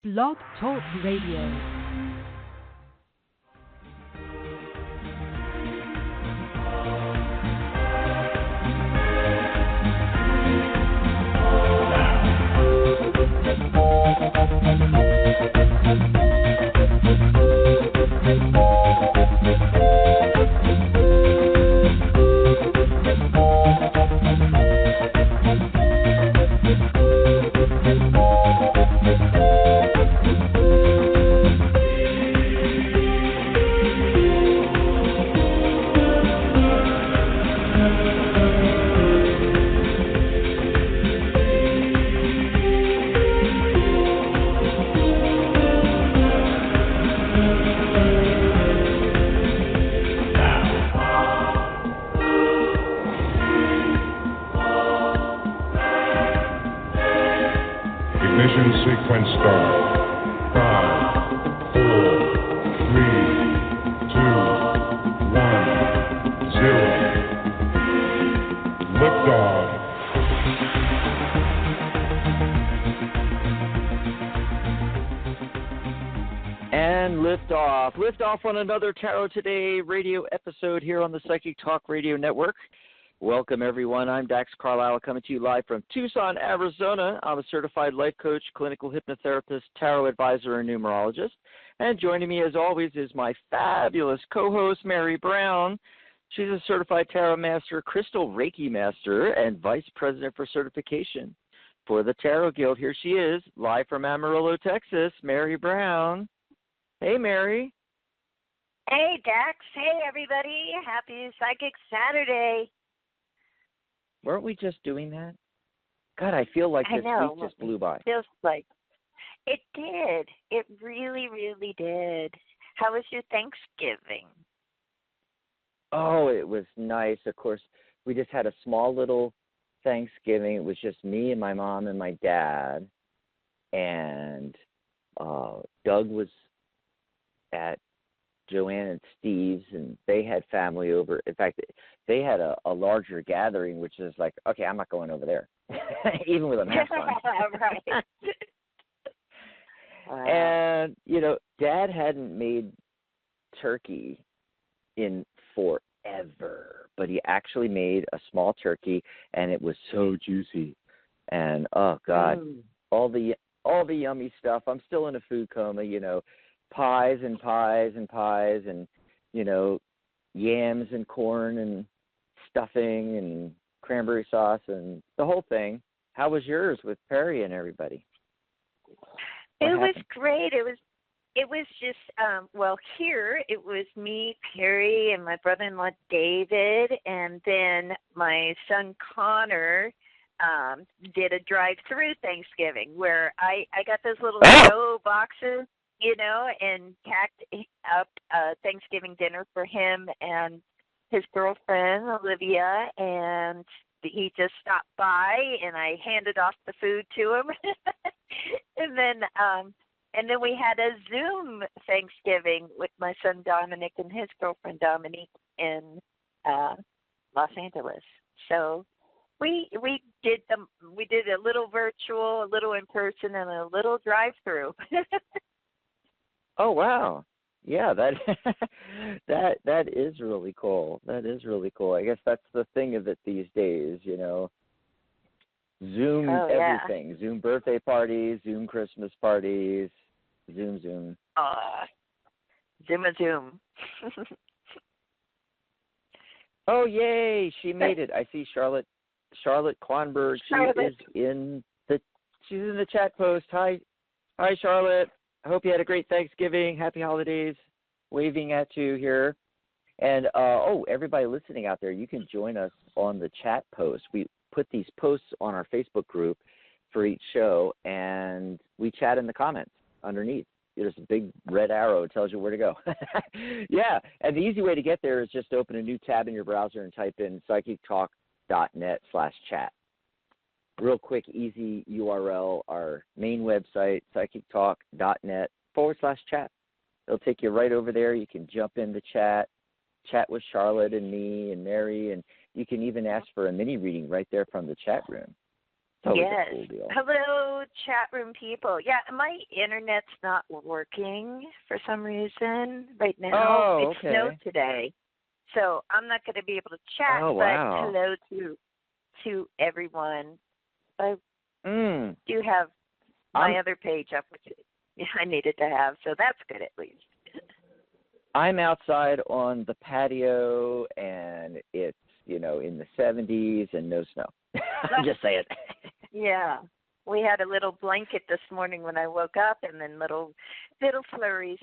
Blog Talk Radio. On another Tarot Today radio episode here on the Psychic Talk Radio Network. Welcome, everyone. I'm Dax Carlisle, coming to you live from Tucson, Arizona. I'm a certified life coach, clinical hypnotherapist, tarot advisor, and numerologist. And joining me, as always, is my fabulous co-host, Mary Brown. She's a certified tarot master, crystal Reiki master, and vice president for certification for the Tarot Guild. Here she is, live from Amarillo, Texas, Mary Brown. Hey, Mary. Hey, Dax. Hey, everybody. Happy Psychic Saturday. Weren't we just doing that? God, I feel like this week just blew by. Feels like it did. It really, really did. How was your Thanksgiving? Oh, it was nice. Of course, we just had a small little Thanksgiving. It was just me and my mom and my dad. And Doug was at Joanne and Steve's, and they had family over. In fact, they had a larger gathering, which is like, okay, I'm not going over there, even with a mask on. Right. And, you know, Dad hadn't made turkey in forever, but he actually made a small turkey, and it was so juicy. And, oh, God, all the yummy stuff. I'm still in a food coma, you know. Pies and pies and pies and, you know, yams and corn and stuffing and cranberry sauce and the whole thing. How was yours with Perry and everybody? It was great. It was just, well, here it was me, Perry, and my brother-in-law David, and then my son Connor did a drive-through Thanksgiving where I got those little dough boxes, you know, and packed up Thanksgiving dinner for him and his girlfriend, Olivia, and he just stopped by, and I handed off the food to him. and then we had a Zoom Thanksgiving with my son Dominic and his girlfriend Dominique in Los Angeles. So we did a little virtual, a little in person, and a little drive-through. Oh, wow. Yeah, that is really cool. That is really cool. I guess that's the thing of it these days, you know. Zoom everything. Zoom birthday parties, Zoom Christmas parties, Zoom. Zoom. Oh, yay, she made it. I see Charlotte Kronberg. She's in the chat post. Hi, Charlotte. I hope you had a great Thanksgiving. Happy holidays. Waving at you here. And, everybody listening out there, you can join us on the chat post. We put these posts on our Facebook group for each show, and we chat in the comments underneath. There's a big red arrow. It tells you where to go. Yeah, and the easy way to get there is just open a new tab in your browser and type in psychictalk.net/chat. Real quick, easy URL, our main website, psychictalk.net/chat. It'll take you right over there. You can jump in the chat with Charlotte and me and Mary, and you can even ask for a mini reading right there from the chat room. It's always Yes. a cool deal. Hello, chat room people. Yeah, my internet's not working for some reason right now. Oh, It snowed okay. today, so I'm not going to be able to chat. Oh, wow. But hello to everyone. I do have my other page up, which I needed to have, so that's good at least. I'm outside on the patio, and it's, in the 70s and no snow. I'm just saying. Yeah. We had a little blanket this morning when I woke up, and then little flurries.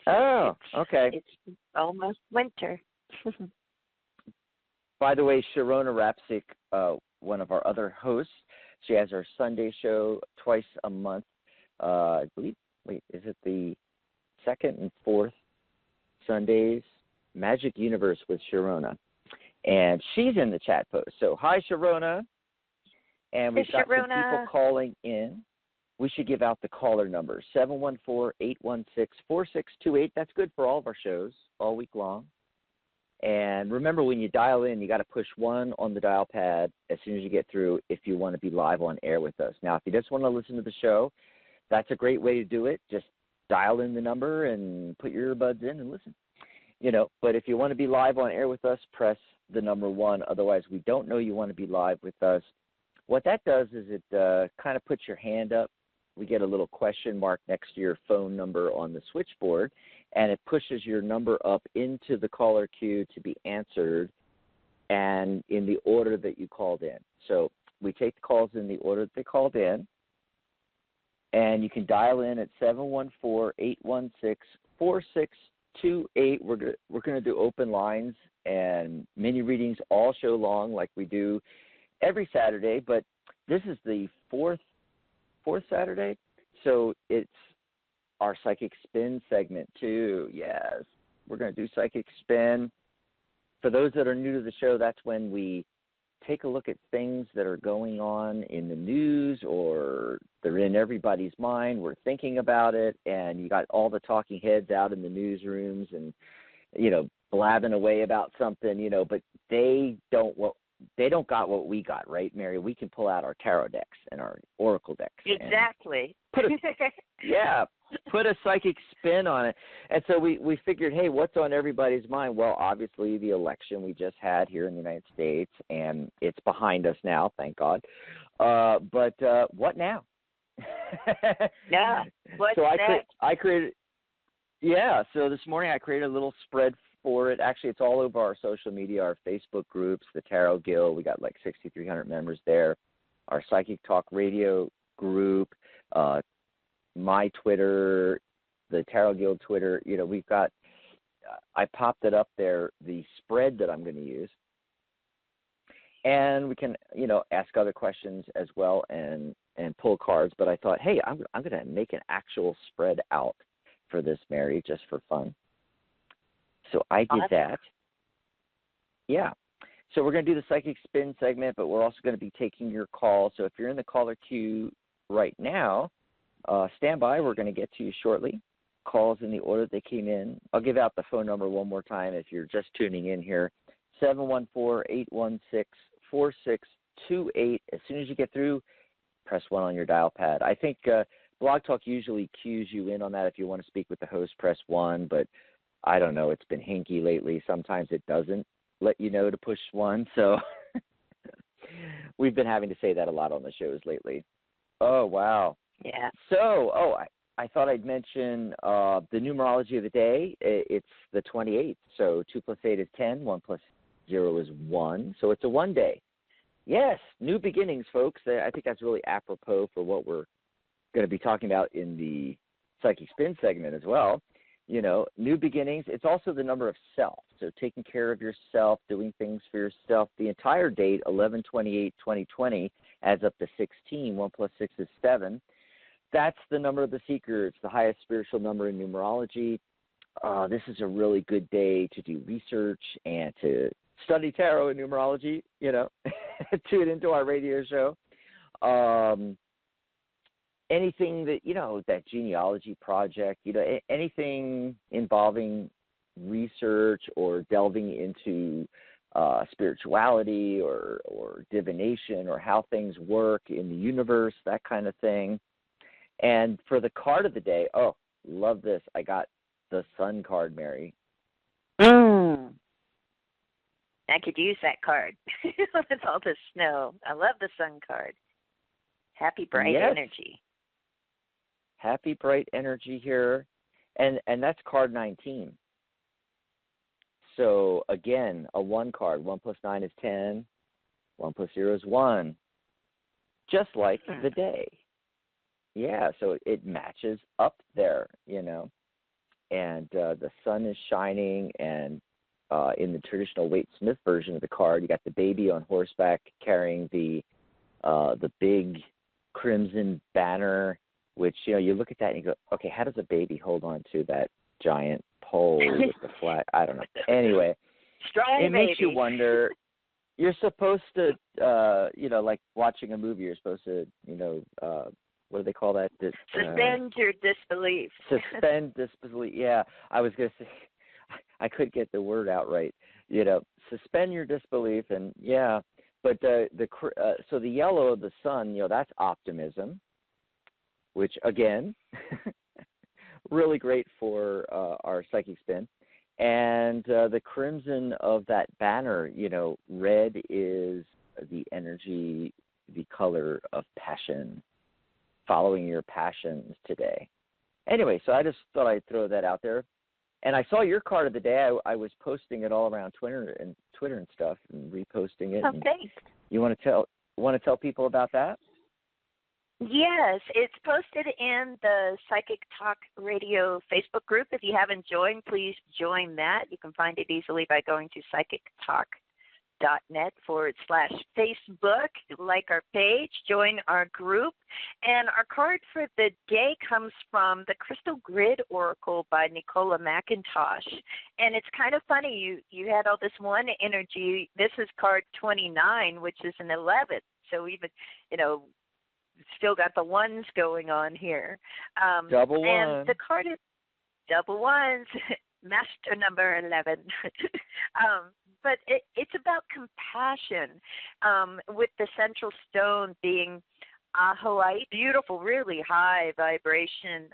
So okay. It's almost winter. By the way, Sharona Rapsick, one of our other hosts, she has her Sunday show twice a month. I believe, is it the second and fourth Sundays? Magic Universe with Sharona. And she's in the chat post. So, hi, Sharona. And we've got some people calling in. We should give out the caller number, 714-816-4628. That's good for all of our shows all week long. And remember, when you dial in, you got to push 1 on the dial pad as soon as you get through if you want to be live on air with us. Now, if you just want to listen to the show, that's a great way to do it. Just dial in the number and put your earbuds in and listen. But if you want to be live on air with us, press the number 1. Otherwise, we don't know you want to be live with us. What that does is it kind of puts your hand up. We get a little question mark next to your phone number on the switchboard, and it pushes your number up into the caller queue to be answered and in the order that you called in. So we take the calls in the order that they called in, and you can dial in at 714-816-4628. We're going to do open lines and mini readings all show long like we do every Saturday, but this is the fourth Saturday, so it's our Psychic Spin segment too. Yes, we're going to do Psychic Spin. For those that are new to the show, that's when we take a look at things that are going on in the news or they're in everybody's mind. We're thinking about it, and you got all the talking heads out in the newsrooms and, blabbing away about something, but they don't got what we got, right, Mary? We can pull out our tarot decks and our oracle decks. Exactly. Put a psychic spin on it. And so we figured, hey, what's on everybody's mind? Well, obviously the election we just had here in the United States, and it's behind us now, thank God. But what now? Yeah. What's so next? I created. Yeah. So this morning I created a little spread for it. Actually, it's all over our social media, our Facebook groups, the Tarot Guild. We got like 6,300 members there. Our Psychic Talk Radio group, my Twitter, the Tarot Guild Twitter. We've got. I popped it up there, the spread that I'm going to use, and we can ask other questions as well and pull cards. But I thought, hey, I'm going to make an actual spread out for this, Mary, just for fun. So I did that. Yeah. So we're going to do the Psychic Spin segment, but we're also going to be taking your calls. So if you're in the caller queue right now, stand by. We're going to get to you shortly. Calls in the order they came in. I'll give out the phone number one more time if you're just tuning in here. 714-816-4628. As soon as you get through, press 1 on your dial pad. I think Blog Talk usually cues you in on that. If you want to speak with the host, press 1, but I don't know. It's been hinky lately. Sometimes it doesn't let you know to push 1. So we've been having to say that a lot on the shows lately. Oh, wow. Yeah. So, I thought I'd mention the numerology of the day. It's the 28th. So 2 plus 8 is 10. 1 plus 0 is 1. So it's a 1 day. Yes, new beginnings, folks. I think that's really apropos for what we're going to be talking about in the Psychic Spin segment as well. New beginnings. It's also the number of self. So taking care of yourself, doing things for yourself. The entire date, 11/28/2020, adds up to 16. 1 plus 6 is 7. That's the number of the seeker. It's the highest spiritual number in numerology. This is a really good day to do research and to study tarot and numerology, tune into our radio show. Anything that, that genealogy project, anything involving research or delving into spirituality or divination or how things work in the universe, that kind of thing. And for the card of the day, oh, love this. I got the Sun card, Mary. I could use that card with all the snow. I love the Sun card. Happy, bright energy. Happy, bright energy here. And that's card 19. So, again, a 1 card. 1 plus 9 is 10. 1 plus 0 is 1. Just like the day. Yeah, so it matches up there, you know. And the sun is shining, and in the traditional Waite Smith version of the card, you got the baby on horseback carrying the big crimson banner, which, you know, you look at that and you go, okay, how does a baby hold on to that giant pole with the flag? I don't know. Anyway, it makes you wonder. You're supposed to, you know, like watching a movie, you're supposed to, you know, what do they call that? Suspend your disbelief. Suspend disbelief. Yeah, I was going to say, I could get the word out right. You know, suspend your disbelief, and yeah. But so the yellow of the sun, you know, that's optimism, which again, really great for our psychic spin. And the crimson of that banner, you know, red is the energy, the color of passion, following your passions today. Anyway, so I just thought I'd throw that out there. And I saw your card of the day. I was posting it all around Twitter and stuff, and reposting it. Oh, thanks. You want to tell people about that? Yes, it's posted in the Psychic Talk Radio Facebook group. If you haven't joined, please join that. You can find it easily by going to psychictalk.net/Facebook. Like our page, join our group. And our card for the day comes from the Crystal Grid Oracle by Nicola McIntosh. And it's kind of funny, you had all this one energy. This is card 29, which is an 11th. So even, you know, still got the ones going on here. Double one. And the card is double ones, master number 11. But it's about compassion, with the central stone being Ahoite, beautiful, really high vibration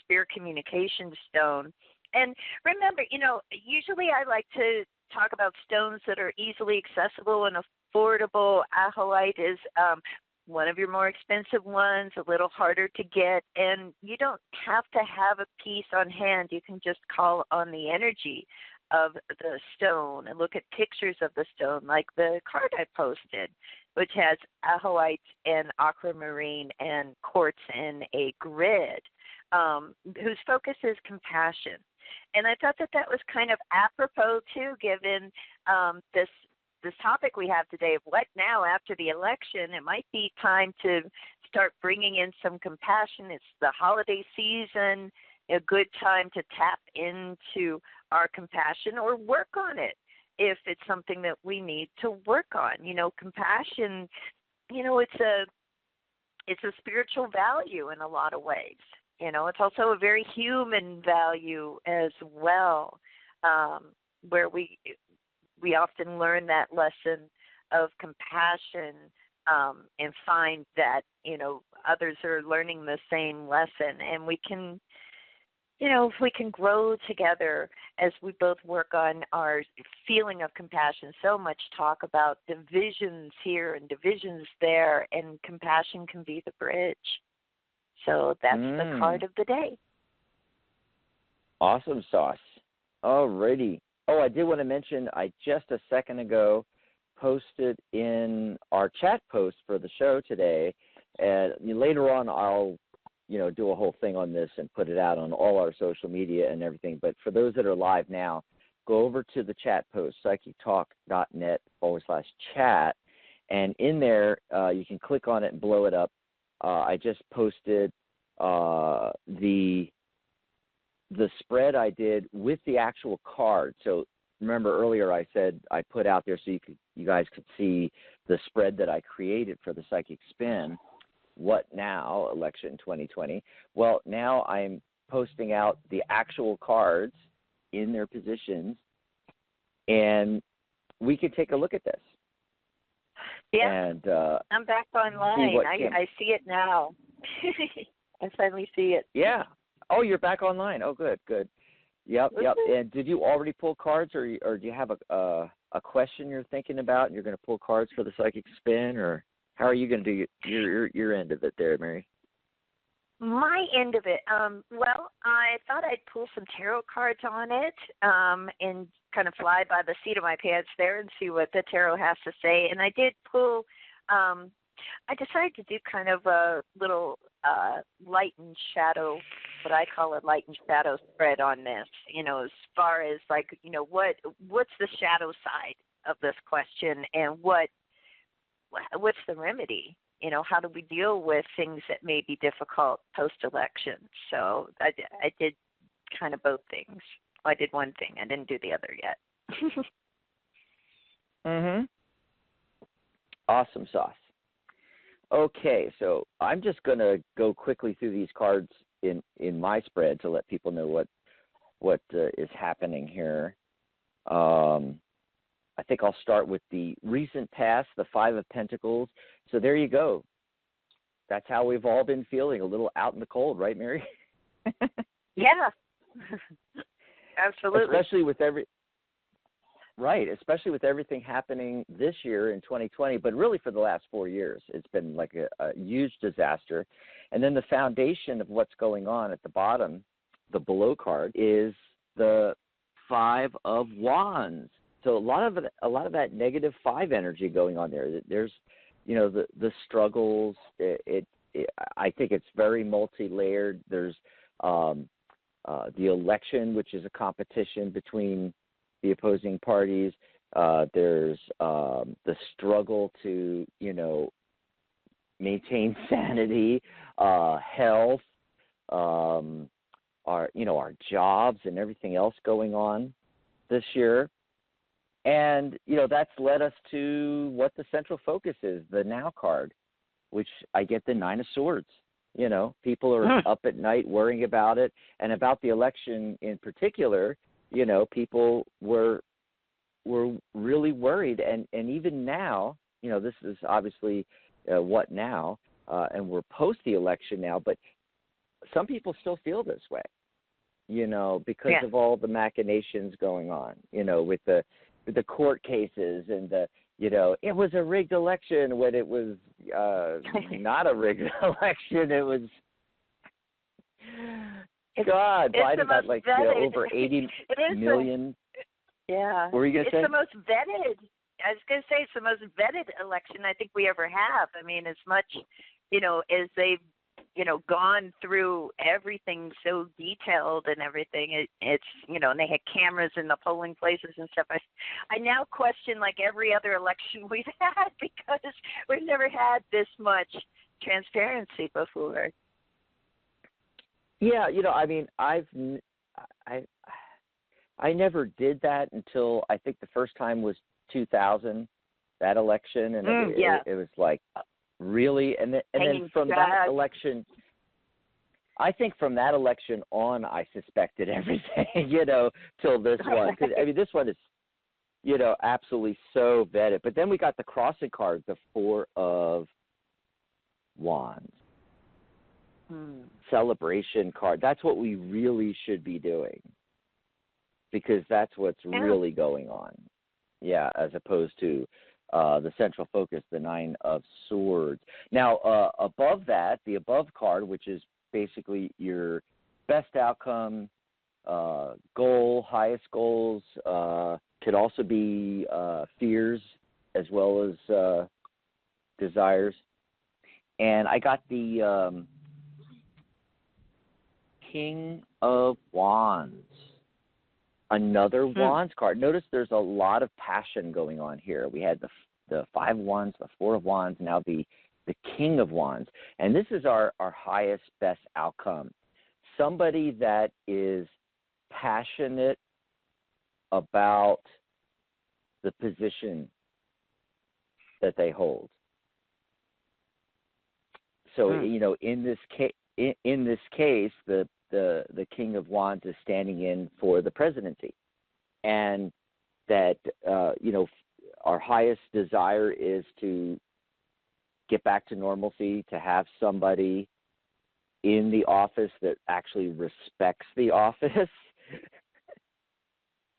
spirit communication stone. And remember, you know, usually I like to talk about stones that are easily accessible and affordable. Ahoite is one of your more expensive ones, a little harder to get, and you don't have to have a piece on hand. You can just call on the energy of the stone and look at pictures of the stone, like the card I posted, which has Ahoite and aquamarine and quartz in a grid, whose focus is compassion. And I thought that was kind of apropos, too, given this topic we have today of what now after the election. It might be time to start bringing in some compassion. It's the holiday season, a good time to tap into our compassion or work on it if it's something that we need to work on. You know, compassion, you know, it's a spiritual value in a lot of ways. You know, it's also a very human value as well, where we often learn that lesson of compassion and find that, you know, others are learning the same lesson. And we can, you know, if we can grow together as we both work on our feeling of compassion. So much talk about divisions here and divisions there, and compassion can be the bridge. So that's the card of the day. Awesome sauce. Alrighty. Oh, I did want to mention, I just a second ago posted in our chat post for the show today, and later on I'll, you know, do a whole thing on this and put it out on all our social media and everything. But for those that are live now, go over to the chat post, psychictalk.net/chat, and in there you can click on it and blow it up. I just posted the spread I did with the actual card. So remember earlier I said I put out there so you guys could see the spread that I created for the Psychic Spin. What now, election 2020? Well, now I'm posting out the actual cards in their positions, and we could take a look at this. Yeah, and I'm back online. I see it now. I finally see it. Yeah. Oh, you're back online. Oh, good. Yep. And did you already pull cards, or do you have a question you're thinking about, and you're going to pull cards for the psychic spin, or how are you going to do your end of it there, Mary? My end of it. Well, I thought I'd pull some tarot cards on it, and kind of fly by the seat of my pants there and see what the tarot has to say. And I did pull. I decided to do kind of a little light and shadow, what I call a light and shadow spread on this. As far as what's the shadow side of this question, and what's the remedy? How do we deal with things that may be difficult post-election? So I did kind of both things. I did one thing. I didn't do the other yet. Awesome sauce. Okay, so I'm just going to go quickly through these cards in my spread to let people know what is happening here. I think I'll start with the recent past, the Five of Pentacles. So there you go. That's how we've all been feeling, a little out in the cold, right, Mary? Yeah. Absolutely. Especially with everything happening this year in 2020, but really for the last 4 years. It's been like a huge disaster. And then the foundation of what's going on at the bottom, the below card, is the Five of Wands. So a lot of that negative 5 energy going on there. There's, the struggles. I think it's very multi-layered. There's the election, which is a competition between the opposing parties. There's the struggle to, maintain sanity, health, our jobs and everything else going on this year. And, that's led us to what the central focus is, the Now card, which I get the Nine of Swords. People are up at night worrying about it. And about the election in particular, people were really worried. And even now, this is obviously what now, and we're post the election now, but some people still feel this way, because of all the machinations going on, with the court cases and it was a rigged election when it was not a rigged election. It was Biden got over 80 million. Yeah. What were you going to say? It's the most vetted. I was going to say it's the most vetted election I think we ever have. I mean, as much, as they've, gone through everything so detailed and everything. It's, and they had cameras in the polling places and stuff. I now question like every other election we've had because we've never had this much transparency before. Yeah, I mean, I never did that until I think the first time was 2000, that election, and it was like, really? And then from that election, I think from that election on, I suspected everything, till this one. Because, I mean, this one is, absolutely so vetted. But then we got the crossing card, the Four of Wands. Celebration card. That's what we really should be doing, because that's what's really going on. Yeah, as opposed to the central focus, the Nine of Swords. Now, above that, the above card, which is basically your best outcome, goal, highest goals, could also be fears as well as desires. And I got the King of Wands. Another Wands card. Notice there's a lot of passion going on here. We had the Five of Wands, the Four of Wands, now the King of Wands. And this is our highest, best outcome. Somebody that is passionate about the position that they hold. So, in this case, the King of Wands is standing in for the presidency, and that our highest desire is to get back to normalcy, to have somebody in the office that actually respects the office.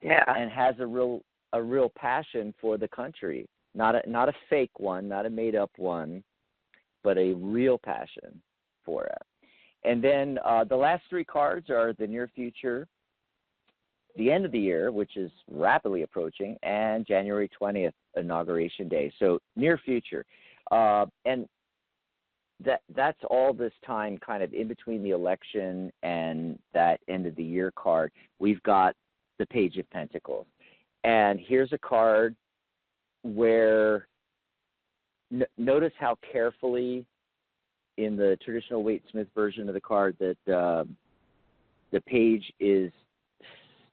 Yeah. And has a real passion for the country. Not a fake one, not a made up one, but a real passion for it. And then the last three cards are the near future, the end of the year, which is rapidly approaching, and January 20th, Inauguration Day. So near future. And that's all this time kind of in between the election and that end of the year card. We've got the Page of Pentacles. And here's a card where notice how carefully in the traditional Waite-Smith version of the card that the page is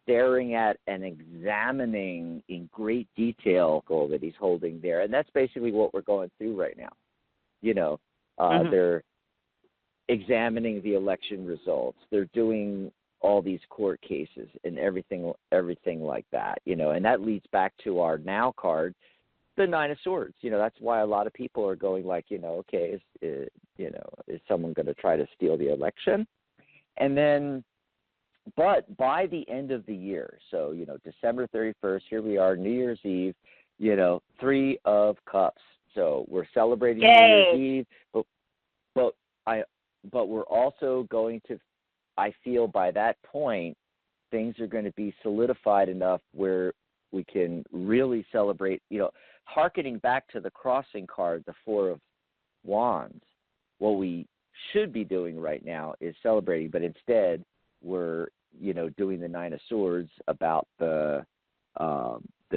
staring at and examining in great detail goal that he's holding there. And that's basically what we're going through right now. You know, they're examining the election results. They're doing all these court cases and everything like that, you know, and that leads back to our now card, the Nine of Swords. You know, that's why a lot of people are going like, you know, okay, is someone going to try to steal the election? And then, but by the end of the year, so, you know, December 31st, here we are, New Year's Eve, you know, Three of Cups. So we're celebrating New Year's Eve, but we're also going to, I feel by that point, things are going to be solidified enough where we can really celebrate, you know, hearkening back to the crossing card, the Four of Wands. What we should be doing right now is celebrating, but instead we're, you know, doing the Nine of Swords about the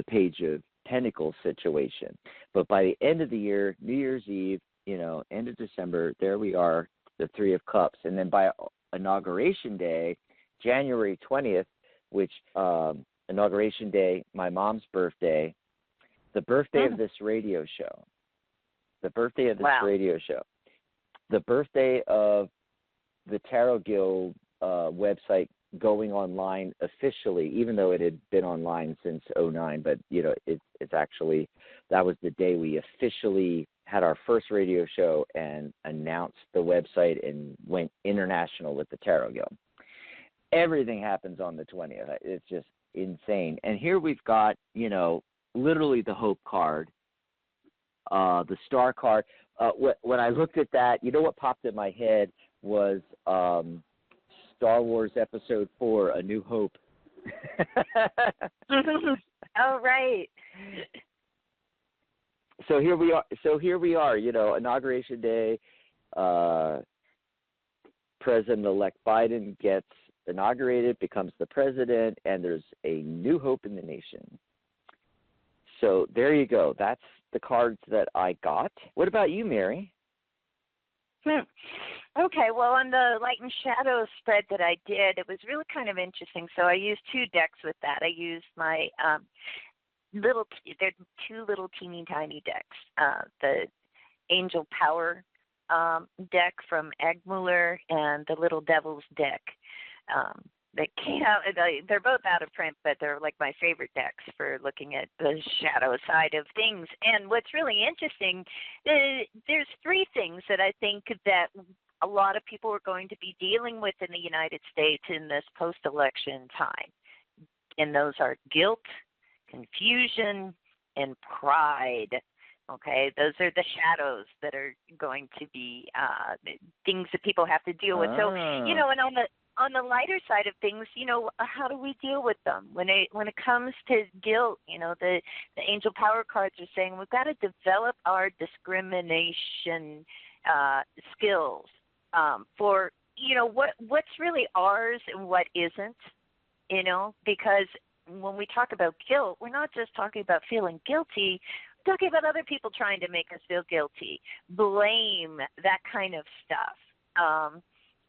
Page of Pentacles situation. But by the end of the year, New Year's Eve, you know, end of December, there we are, the Three of Cups. And then by Inauguration Day, January 20th, which Inauguration Day, my mom's birthday, the birthday of this radio show, the birthday of this radio show, the birthday of the Tarot Guild website going online officially, even though it had been online since 2009, but, you know, it's actually, that was the day we officially had our first radio show and announced the website and went international with the Tarot Guild. Everything happens on the 20th. It's just insane. And here we've got, you know, literally the Hope card, the Star card. When I looked at that, you know what popped in my head was Star Wars Episode 4, A New Hope. Oh, right. So here we are, you know, Inauguration Day, President-elect Biden gets inaugurated, becomes the president, and there's a new hope in the nation. So there you go. That's the cards that I got. What about you, Mary? Okay, well, on the Light and Shadow spread that I did, it was really kind of interesting. So I used two decks with that. I used my they're two little teeny tiny decks. The Angel Power deck from Eggmuller and the Little Devil's deck that came out. They're both out of print, but they're like my favorite decks for looking at the shadow side of things. And what's really interesting, there's three things that I think that a lot of people are going to be dealing with in the United States in this post-election time. And those are guilt, confusion, and pride. Okay, those are the shadows that are going to be things that people have to deal with. So, you know, and on the lighter side of things, you know, how do we deal with them? When it comes to guilt, you know, the Angel Power cards are saying we've got to develop our discrimination skills for, you know, what's really ours and what isn't, you know, because when we talk about guilt, we're not just talking about feeling guilty. We're talking about other people trying to make us feel guilty. Blame, that kind of stuff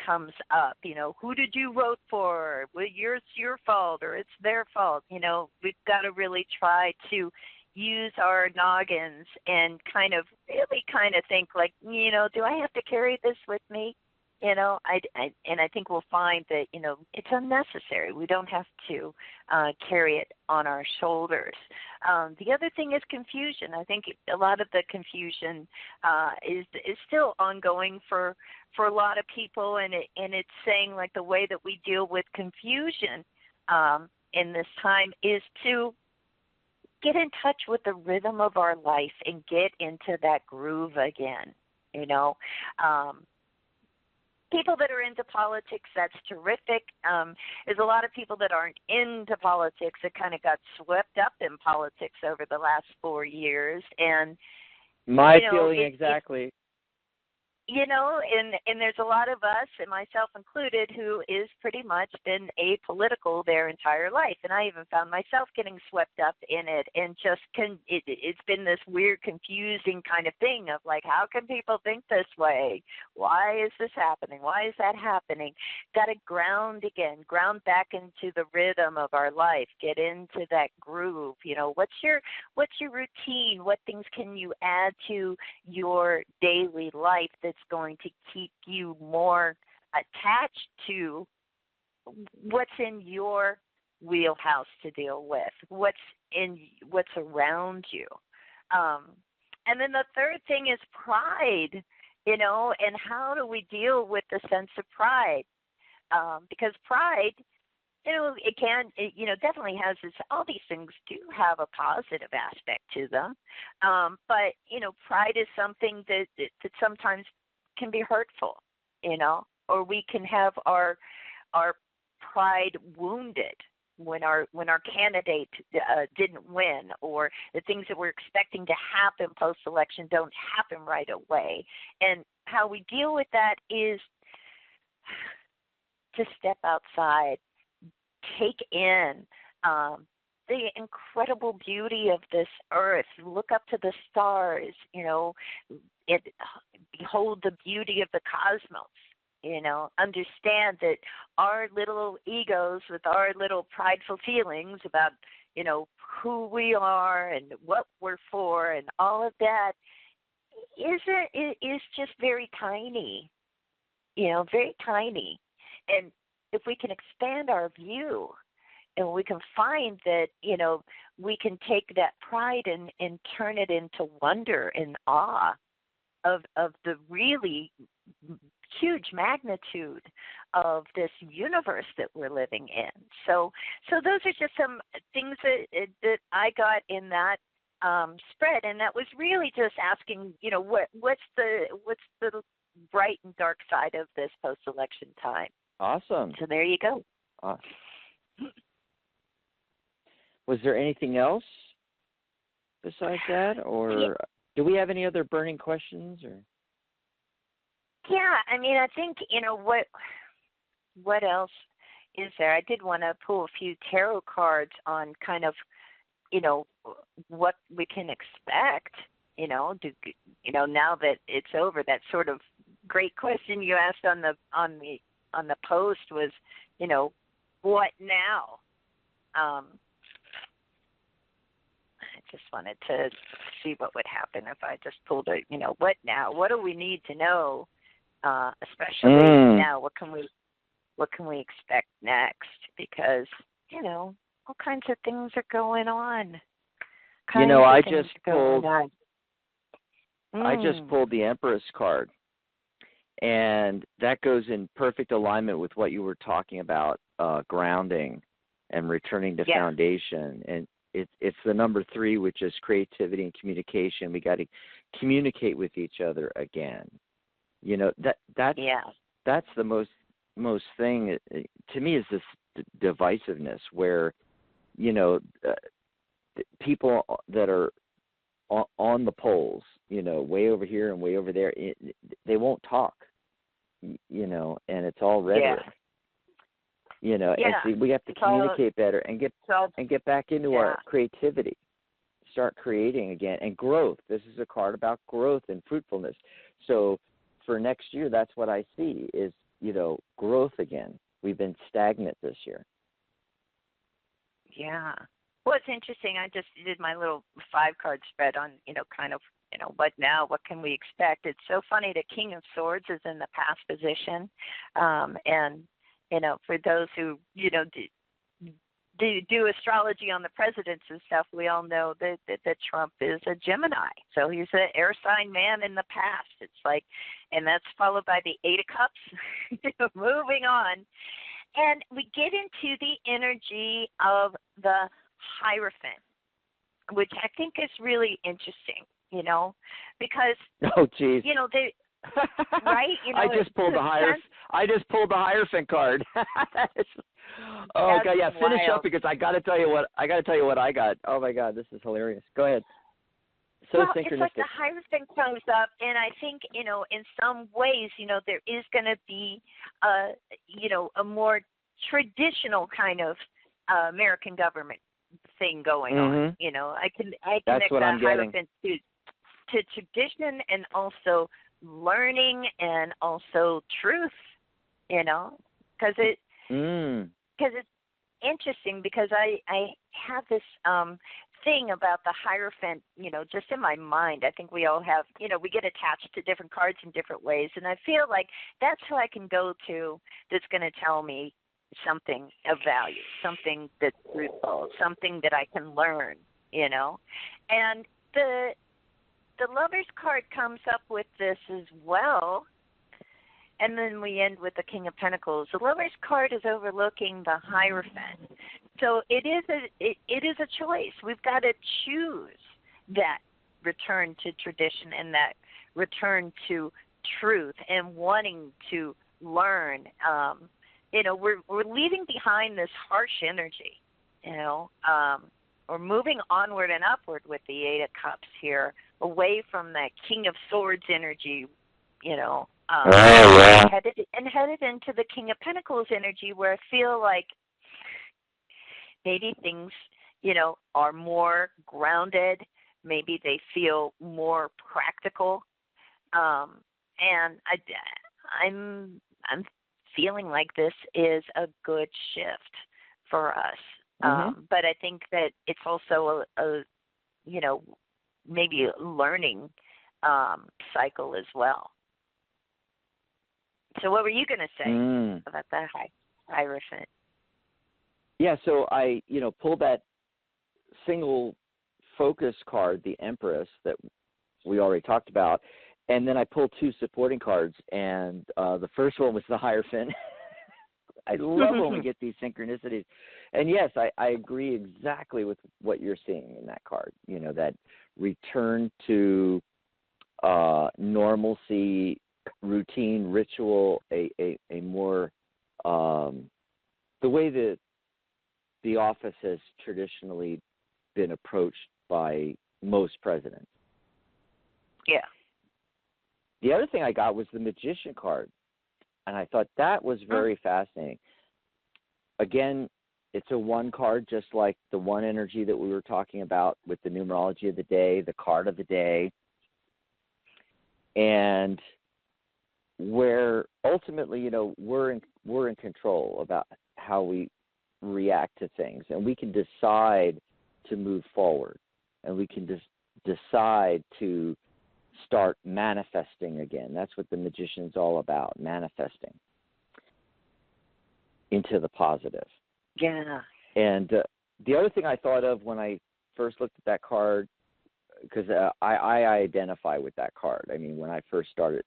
comes up. You know, who did you vote for? Well, it's your fault or it's their fault. You know, we've got to really try to use our noggins and kind of think like, you know, do I have to carry this with me? I think we'll find that, it's unnecessary. We don't have to carry it on our shoulders. The other thing is confusion. I think a lot of the confusion is still ongoing for a lot of people, and it's saying like the way that we deal with confusion in this time is to get in touch with the rhythm of our life and get into that groove again. People that are into politics, that's terrific. There's a lot of people that aren't into politics that kind of got swept up in politics over the last 4 years. And my feeling exactly. And there's a lot of us, and myself included, who is pretty much been apolitical their entire life. And I even found myself getting swept up in it, and just it's been this weird, confusing kind of thing of like, how can people think this way? Why is this happening? Why is that happening? Got to ground back into the rhythm of our life, get into that groove. What's your routine? What things can you add to your daily life that's going to keep you more attached to what's in your wheelhouse to deal with, what's around you. And then the third thing is pride, and how do we deal with the sense of pride? Because pride, it definitely has all these things do have a positive aspect to them. But, pride is something that sometimes can be hurtful, or we can have our pride wounded when our candidate didn't win, or the things that we're expecting to happen post-election don't happen right away. And how we deal with that is to step outside, take in the incredible beauty of this earth, look up to the stars, behold the beauty of the cosmos, understand that our little egos with our little prideful feelings about, who we are and what we're for and all of that is just very tiny, very tiny. And if we can expand our view, and we can find that, we can take that pride and turn it into wonder and awe of the really huge magnitude of this universe that we're living in. So those are just some things that I got in that spread, and that was really just asking, what's the bright and dark side of this post-election time. Awesome. So there you go. Awesome. Was there anything else besides that, or do we have any other burning questions? Or yeah, I think what else is there? I did want to pull a few tarot cards on kind of what we can expect. Now that it's over. That sort of great question you asked on the post was, what now? I just wanted to see what would happen if I just pulled a, what now? What do we need to know? Especially now, what can we expect next? Because, all kinds of things are going on. I just pulled the Empress card, and that goes in perfect alignment with what you were talking about, grounding and returning to foundation. And it's the number 3, which is creativity and communication. We got to communicate with each other again. That's the most thing to me is this divisiveness where, people that are on the poles, way over here and way over there, they won't talk, and it's all rhetoric. And so we have to communicate better and get back into our creativity, start creating again, and growth. This is a card about growth and fruitfulness. So for next year, that's what I see is, growth again. We've been stagnant this year. Yeah. Well, it's interesting. I just did my little 5-card spread on, kind of what now? What can we expect? It's so funny. The King of Swords is in the past position, and for those who do astrology on the presidents and stuff, we all know that Trump is a Gemini, so he's an air sign man in the past. It's like, and that's followed by the Eight of Cups. Moving on, and we get into the energy of the Hierophant, which I think is really interesting, because geez. They right, I just pulled the Hierophant card. Oh God, yeah, finish wild. up because I got to tell you what I got. Oh my God, this is hilarious. Go ahead. So synchronistic. It's like the Hierophant comes up, and I think in some ways, there is going to be a more traditional kind of American government thing going on. I connect the Hierophant to tradition and also learning and also truth. Because it's interesting because I have this thing about the Hierophant, just in my mind. I think we all have, we get attached to different cards in different ways, and I feel like that's who I can go to that's going to tell me something of value, something that's truthful, something that I can learn, And the Lover's card comes up with this as well. And then we end with the King of Pentacles. The Lover's card is overlooking the Hierophant. So it is a choice. We've got to choose that return to tradition and that return to truth and wanting to learn. We're leaving behind this harsh energy. We're moving onward and upward with the Eight of Cups here, away from that King of Swords energy. Headed into the King of Pentacles energy, where I feel like maybe things, are more grounded. Maybe they feel more practical, and I'm feeling like this is a good shift for us. But I think that it's also a maybe a learning cycle as well. So what were you going to say about the Hierophant? Yeah, so I, pulled that single focus card, the Empress, that we already talked about, and then I pulled two supporting cards, and the first one was the Hierophant. I love when we get these synchronicities. And yes, I agree exactly with what you're seeing in that card, that return to normalcy, routine, ritual, a more the way that the office has traditionally been approached by most presidents. Yeah. The other thing I got was the Magician card, and I thought that was very fascinating. Again, it's a one card, just like the one energy that we were talking about with the numerology of the day, the card of the day, and where ultimately, we're in control about how we react to things, and we can decide to move forward, and we can decide to start manifesting again. That's what the Magician's all about, manifesting into the positive. Yeah. And the other thing I thought of when I first looked at that card, because I identify with that card. I mean, when I first started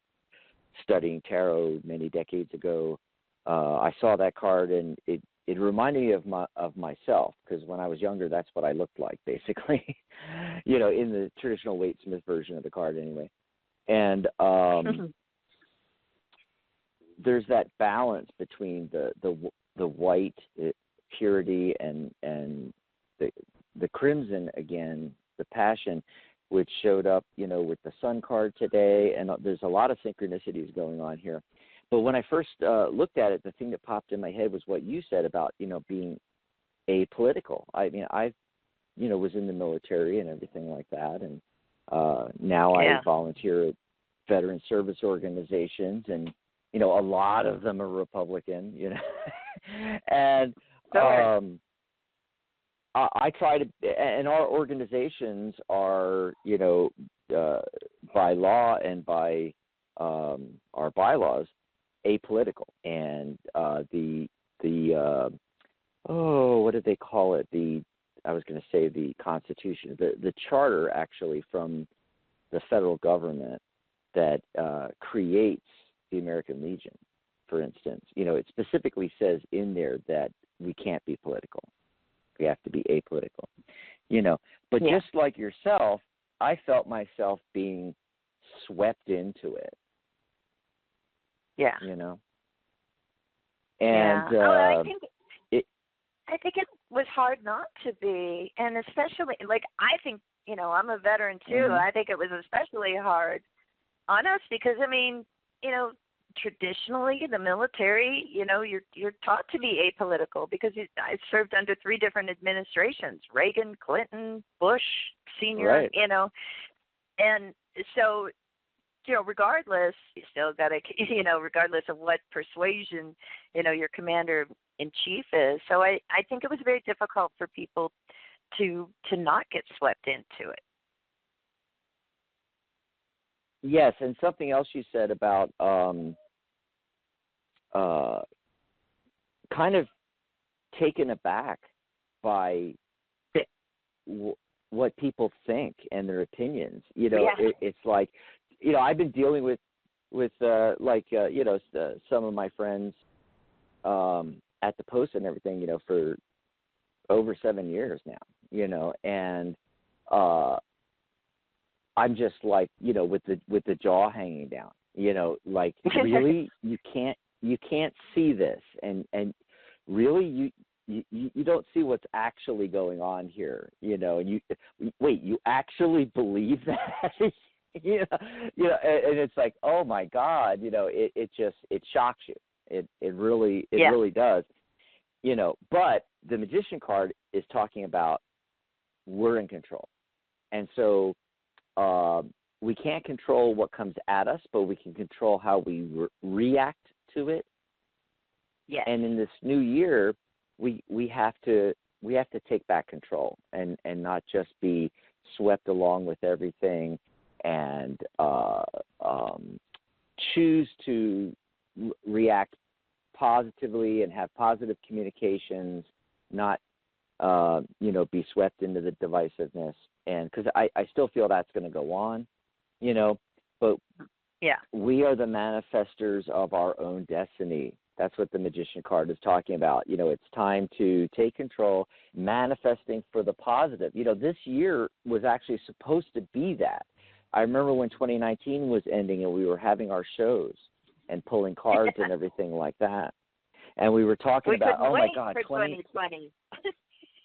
studying tarot many decades ago, I saw that card, and it reminded me of myself, because when I was younger, that's what I looked like, basically, in the traditional Waite Smith version of the card anyway. And there's that balance between the white purity and the crimson, again, the passion, which showed up, with the Sun card today, and there's a lot of synchronicities going on here. But when I first looked at it, the thing that popped in my head was what you said about, being apolitical. I mean, I, was in the military and everything like that, and now I volunteer at veteran service organizations, and, a lot of them are Republican, and I try to, and our organizations are, by law and by our bylaws, apolitical. And what did they call it? I was going to say the Constitution, the charter actually from the federal government that creates the American Legion, for instance. It specifically says in there that we can't be political. We have to be apolitical. But just like yourself, I felt myself being swept into it. Yeah. And I think it was hard not to be, and especially, I think, I'm a veteran too. Mm-hmm. I think it was especially hard on us because, traditionally the military, you're taught to be apolitical because I served under 3 different administrations: Reagan, Clinton, Bush Senior. Right. And so, regardless, you still got to, regardless of what persuasion, your commander-in-chief is. So I think it was very difficult for people to not get swept into it. Yes, and something else you said about kind of taken aback by what people think and their opinions. It's like, I've been dealing with some of my friends at the Post and everything, for over 7 years now, and I'm just like, with the jaw hanging down, really, you can't see this, and really you don't see what's actually going on here, and you actually believe that? And it's like, oh my God, it shocks you. It really does. But the Magician card is talking about we're in control. And so we can't control what comes at us, but we can control how we react to it. Yes. And in this new year, we have to take back control and not just be swept along with everything and choose to react positively and have positive communications, not be swept into the divisiveness. And because I still feel that's going to go on, but we are the manifestors of our own destiny. That's what the Magician card is talking about. It's time to take control, manifesting for the positive. This year was actually supposed to be that. I remember when 2019 was ending and we were having our shows and pulling cards and everything like that. And we were talking about, oh my God, 2020.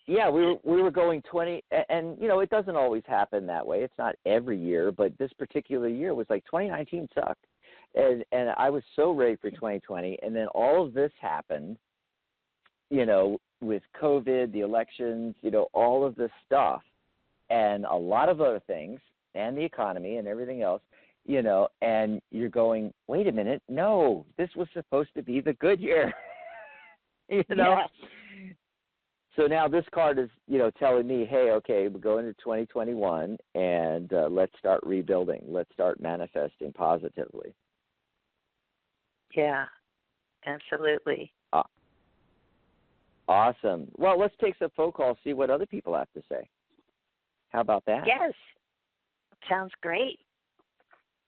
Yeah, we were going 20, and it doesn't always happen that way. It's not every year, but this particular year was like 2019 sucked, and I was so ready for 2020, and then all of this happened, with COVID, the elections, all of this stuff, and a lot of other things, and the economy and everything else, and you're going, wait a minute, no, this was supposed to be the good year, Yeah. So now this card is, telling me, hey, okay, we're going to 2021, and let's start rebuilding. Let's start manifesting positively. Yeah, absolutely. Awesome. Well, let's take some phone calls, see what other people have to say. How about that? Yes. Sounds great.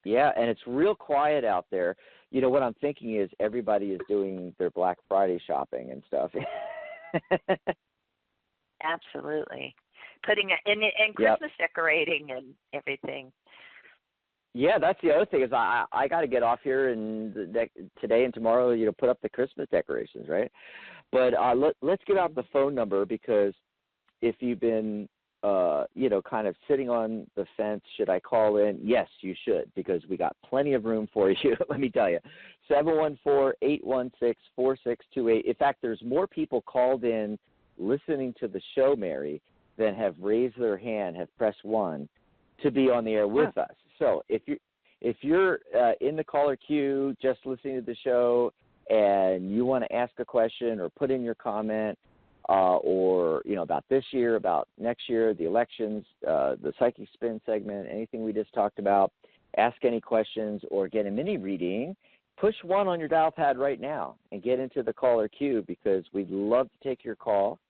Yeah, and it's real quiet out there. What I'm thinking is everybody is doing their Black Friday shopping and stuff. Absolutely. Putting it in Christmas decorating and everything. Yeah, that's the other thing is I got to get off here and today and tomorrow, put up the Christmas decorations, right? But let's give out the phone number because if you've been, kind of sitting on the fence, should I call in? Yes, you should because we got plenty of room for you. Let me tell you, 714-816-4628. In fact, there's more people called in listening to the show, Mary, than have raised their hand, have pressed 1 to be on the air with us. So if you're in the caller queue just listening to the show and you want to ask a question or put in your comment, or, about this year, about next year, the elections, the Psychic Spin segment, anything we just talked about, ask any questions or get a mini reading, push 1 on your dial pad right now and get into the caller queue because we'd love to take your call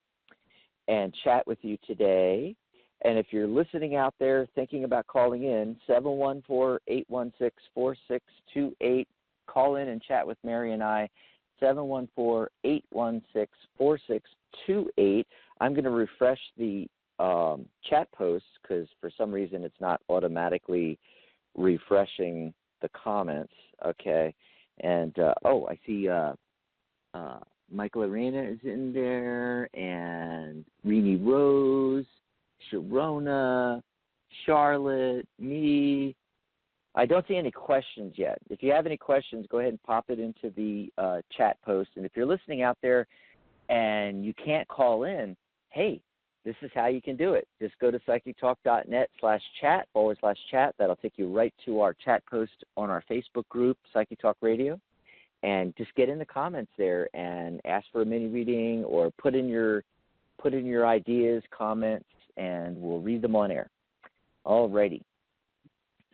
and chat with you today. And if you're listening out there thinking about calling in, 714-816-4628, call in and chat with Mary and I, 714-816-4628. I'm going to refresh the chat posts because for some reason it's not automatically refreshing the comments. Okay. And, I see Michael Arena is in there, and Rini Rose, Sharona, Charlotte, me. I don't see any questions yet. If you have any questions, go ahead and pop it into the chat post. And if you're listening out there and you can't call in, hey, this is how you can do it. Just go to psychictalk.net/chat/chat. That'll take you right to our chat post on our Facebook group, Psychic Talk Radio. And just get in the comments there and ask for a mini reading or put in your ideas, comments, and we'll read them on air. All righty.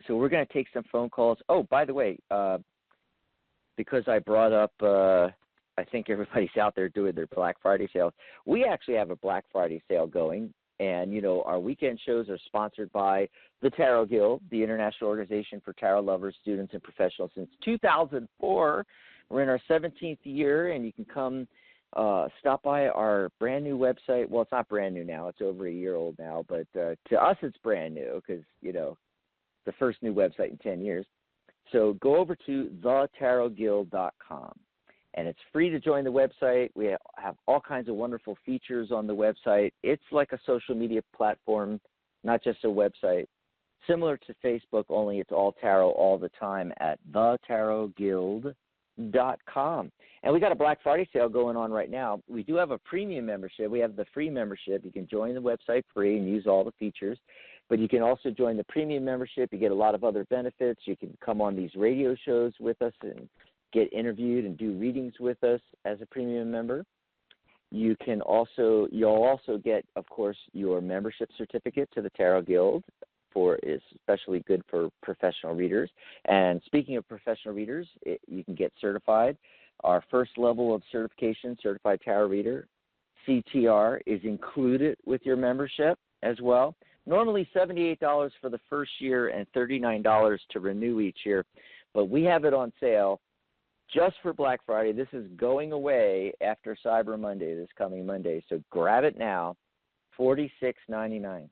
So we're going to take some phone calls. Oh, by the way, because I brought up, I think everybody's out there doing their Black Friday sales. We actually have a Black Friday sale going. And, our weekend shows are sponsored by the Tarot Guild, the International Organization for Tarot Lovers, Students, and Professionals since 2004. We're in our 17th year, and you can come stop by our brand-new website. Well, it's not brand new now. It's over a year old now. But to us, it's brand new because, the first new website in 10 years. So go over to thetarotguild.com. And it's free to join the website. We have all kinds of wonderful features on the website. It's like a social media platform, not just a website. Similar to Facebook, only it's all tarot all the time at thetarotguild.com. And we got a Black Friday sale going on right now. We do have a premium membership. We have the free membership. You can join the website free and use all the features. But you can also join the premium membership. You get a lot of other benefits. You can come on these radio shows with us and get interviewed and do readings with us as a premium member. You'll also get, of course, your membership certificate to the Tarot Guild is especially good for professional readers. And speaking of professional readers, you can get certified. Our first level of certification, Certified Tarot Reader, CTR, is included with your membership as well. Normally $78 for the first year and $39 to renew each year, but we have it on sale just for Black Friday. This is going away after Cyber Monday, this coming Monday. So grab it now, $46.99.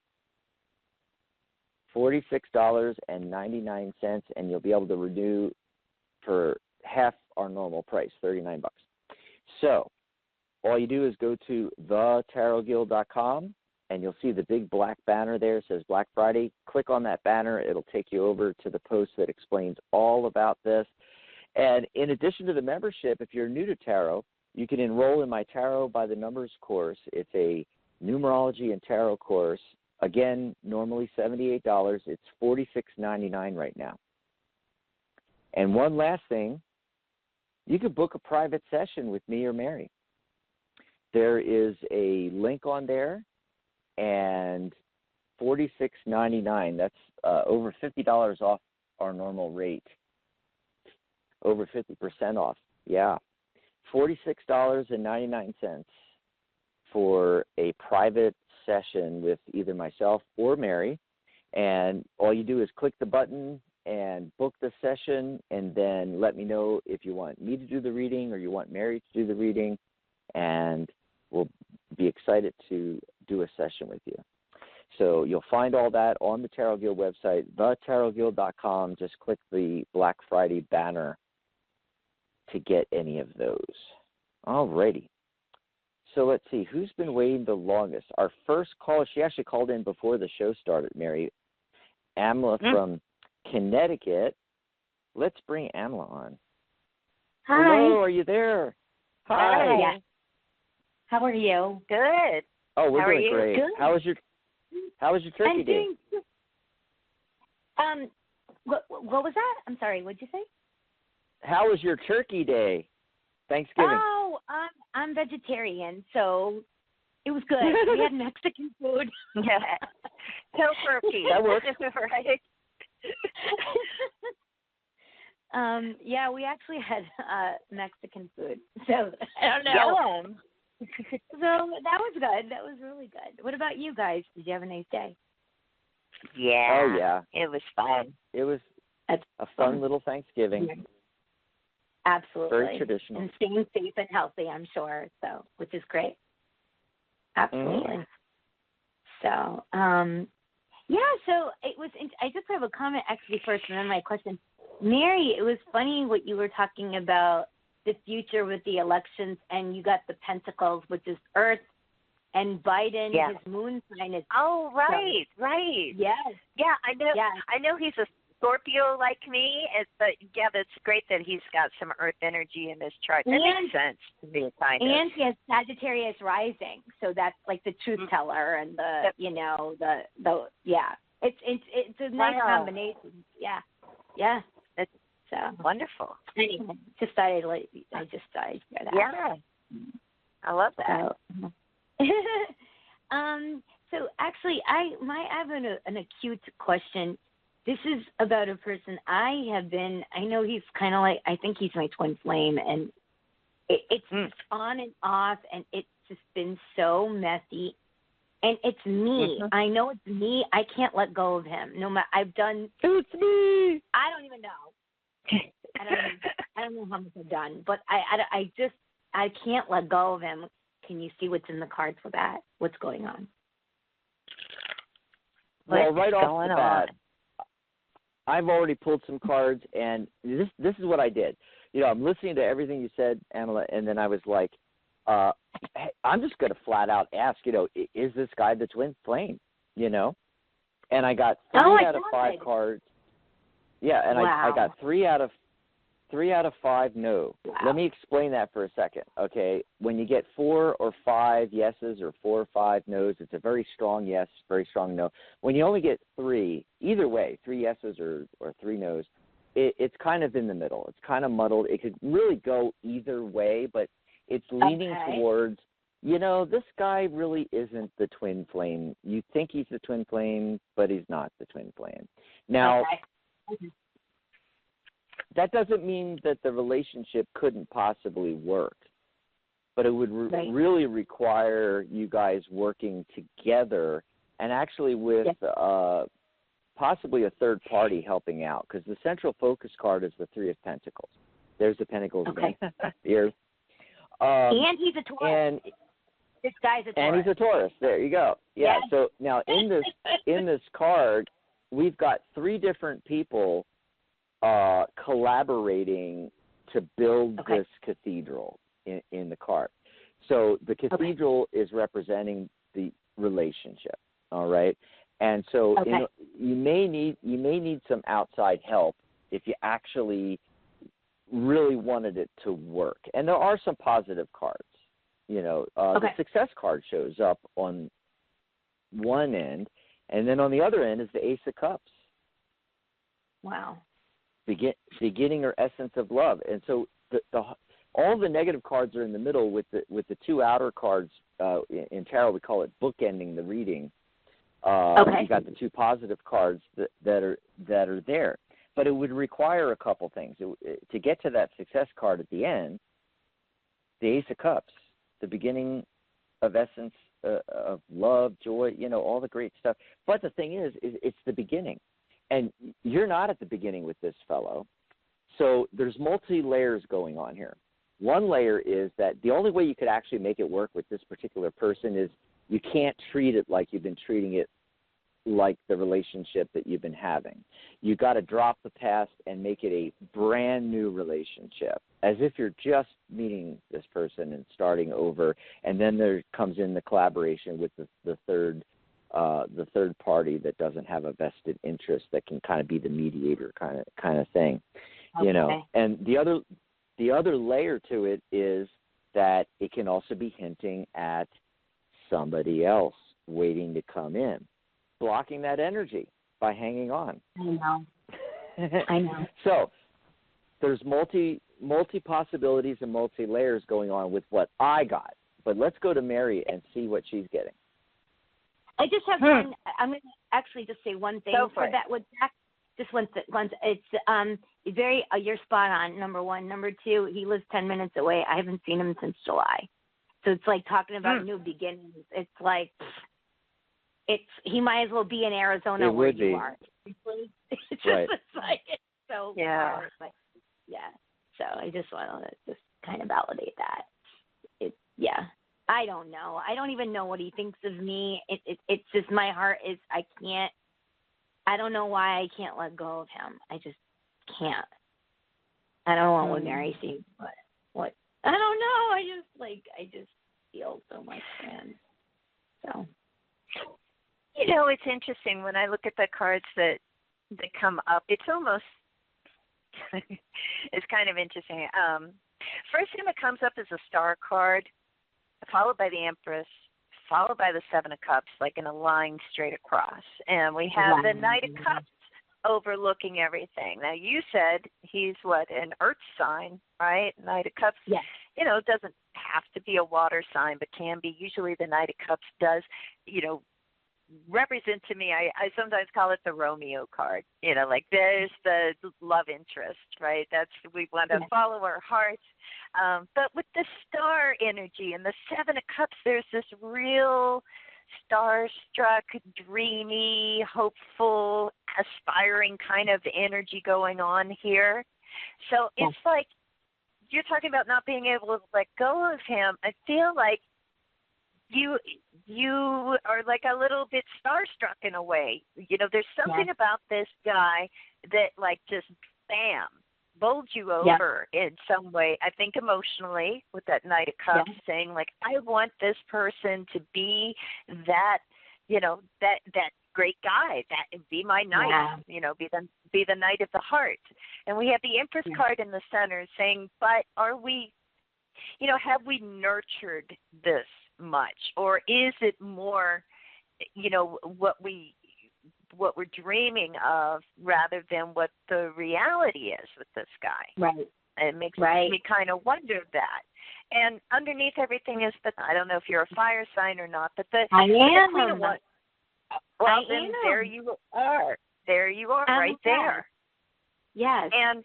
$46.99, and you'll be able to renew for half our normal price, $39. So all you do is go to thetarotguild.com, and you'll see the big black banner there. It says Black Friday. Click on that banner. It'll take you over to the post that explains all about this. And in addition to the membership, if you're new to tarot, you can enroll in my Tarot by the Numbers course. It's a numerology and tarot course. Again, normally $78. It's $46.99 right now. And one last thing, you could book a private session with me or Mary. There is a link on there, and $46.99. That's over $50 off our normal rate. Over 50% off. Yeah. $46.99 for a private session with either myself or Mary. And all you do is click the button and book the session, and then let me know if you want me to do the reading or you want Mary to do the reading, and we'll be excited to do a session with you. So you'll find all that on the Tarot Guild website, thetarotguild.com. Just click the Black Friday banner to get any of those. All righty. So let's see, who's been waiting the longest? Our first caller, she actually called in before the show started, Mary. Amla from Connecticut. Let's bring Amla on. Hi. Hello, are you there? Hi. Yes. How are you? Good. Oh, we're doing you? great. Good. How was your turkey day? What was that? I'm sorry, what'd you say? How was your turkey day? Thanksgiving. Oh, I'm vegetarian, so It was good. We had Mexican food. Yeah. So perky. That works. Right? Yeah, we actually had Mexican food. So I don't know. Yum. So that was good. That was really good. What about you guys? Did you have a nice day? Yeah. Oh, yeah. It was fun. It was That's a fun little Thanksgiving. Absolutely. Very traditional. And staying safe and healthy, I'm sure. So, which is great. Absolutely. So, yeah. So it was. I just have a comment actually first, and then my question, Mary. It was funny what you were talking about the future with the elections, and you got the Pentacles, which is Earth, and Biden. Yeah. His moon sign is. Oh, right, right. Yes. Yeah, I know. Yeah. I know he's a Scorpio like me, but yeah, that's great that he's got some Earth energy in his chart. That makes sense to me, kind of. And he has Sagittarius rising, so that's like the truth teller and the the yeah. It's a nice combination. Yeah, yeah. It's so wonderful. Anyway, I just thought I'd share that. Yeah, I love that. So actually, I have an acute question. This is about a person I know he's kind of like, I think he's my twin flame, and it's just on and off, and it's just been so messy. And it's me. Mm-hmm. I know it's me. I can't let go of him. No matter, It's me. I don't even know. I don't know how much I've done, but I can't let go of him. Can you see what's in the cards for that? What's going on? Well, right off the bat, I've already pulled some cards, and this is what I did. I'm listening to everything you said, Angela, and then I was like, hey, I'm just going to flat out ask, is this guy the twin flame? And I got 3 out of 5 cards. Yeah, and I got 3 out of 5 no. Wow. Let me explain that for a second, okay? When you get 4 or 5 yeses or 4 or 5 no's, it's a very strong yes, very strong no. When you only get 3, either way, 3 yeses or 3 no's, it's kind of in the middle. It's kind of muddled. It could really go either way, but it's leaning towards, this guy really isn't the twin flame. You think he's the twin flame, but he's not the twin flame. Now, that doesn't mean that the relationship couldn't possibly work, but it would really require you guys working together and actually with possibly a third party helping out, because the central focus card is the 3 of Pentacles. There's the Pentacles again. Here. And he's a Taurus. And this guy's a Taurus. And he's a Taurus. There you go. Yeah. Yes. So now in this card, we've got 3 different people collaborating to build this cathedral in the card. So the cathedral is representing the relationship. All right. And so you may need some outside help if you actually really wanted it to work. And there are some positive cards. The success card shows up on one end, and then on the other end is the Ace of Cups. Wow. Beginning or essence of love. And so all the negative cards are in the middle with the 2 outer cards. In tarot, we call it bookending the reading. You got the 2 positive cards that are there. But it would require a couple things. To get to that success card at the end, the Ace of Cups, the beginning of essence of love, joy, all the great stuff. But the thing is it's the beginning. And you're not at the beginning with this fellow. So there's multi-layers going on here. One layer is that the only way you could actually make it work with this particular person is you can't treat it like you've been treating it like the relationship that you've been having. You got to drop the past and make it a brand new relationship, as if you're just meeting this person and starting over. And then there comes in the collaboration with the third party that doesn't have a vested interest, that can kind of be the mediator kind of thing, And the other layer to it is that it can also be hinting at somebody else waiting to come in, blocking that energy by hanging on. I know. So there's multi possibilities and multi layers going on with what I got. But let's go to Mary and see what she's getting. I just have one. I'm going to actually just say one thing Go for it. that. With Jack, just one. It's very. You're spot on. Number one. Number two. He lives 10 minutes away. I haven't seen him since July. So it's like talking about new beginnings. It's like he might as well be in Arizona It where would you be. are. It's just Right. it's like it's so far. It's like, yeah. So I just want to just kind of validate that. I don't know. I don't even know what he thinks of me. It's just my heart is I don't know why I can't let go of him. I just can't. I don't know what Mary sees, but what I don't know. I just feel so much for him. So It's interesting when I look at the cards that come up. It's almost it's kind of interesting. First thing that comes up is a star card, followed by the Empress, followed by the Seven of Cups, like in a line straight across. And we have the Knight of Cups overlooking everything. Now, you said he's an earth sign, right? Knight of Cups, it doesn't have to be a water sign, but can be. Usually the Knight of Cups does, represent to me, I sometimes call it the Romeo card. Like there's the love interest, right? We want to follow our hearts. But with the star energy and the Seven of Cups, there's this real starstruck, dreamy, hopeful, aspiring kind of energy going on here. So it's like you're talking about not being able to let go of him. I feel like you are like a little bit starstruck in a way. There's something about this guy that like just bam, bowled you over in some way. I think emotionally with that Knight of Cups saying like, I want this person to be that, that great guy, that be my knight, be the knight of the heart. And we have the Empress card in the center saying, but are we, have we nurtured this much, or is it more what we're dreaming of rather than what the reality is with this guy? Right. And it makes me kind of wonder that. And underneath everything is I don't know if you're a fire sign or not, but the Queen of Wands. Well, then there you are. There you are, right there. Yes. And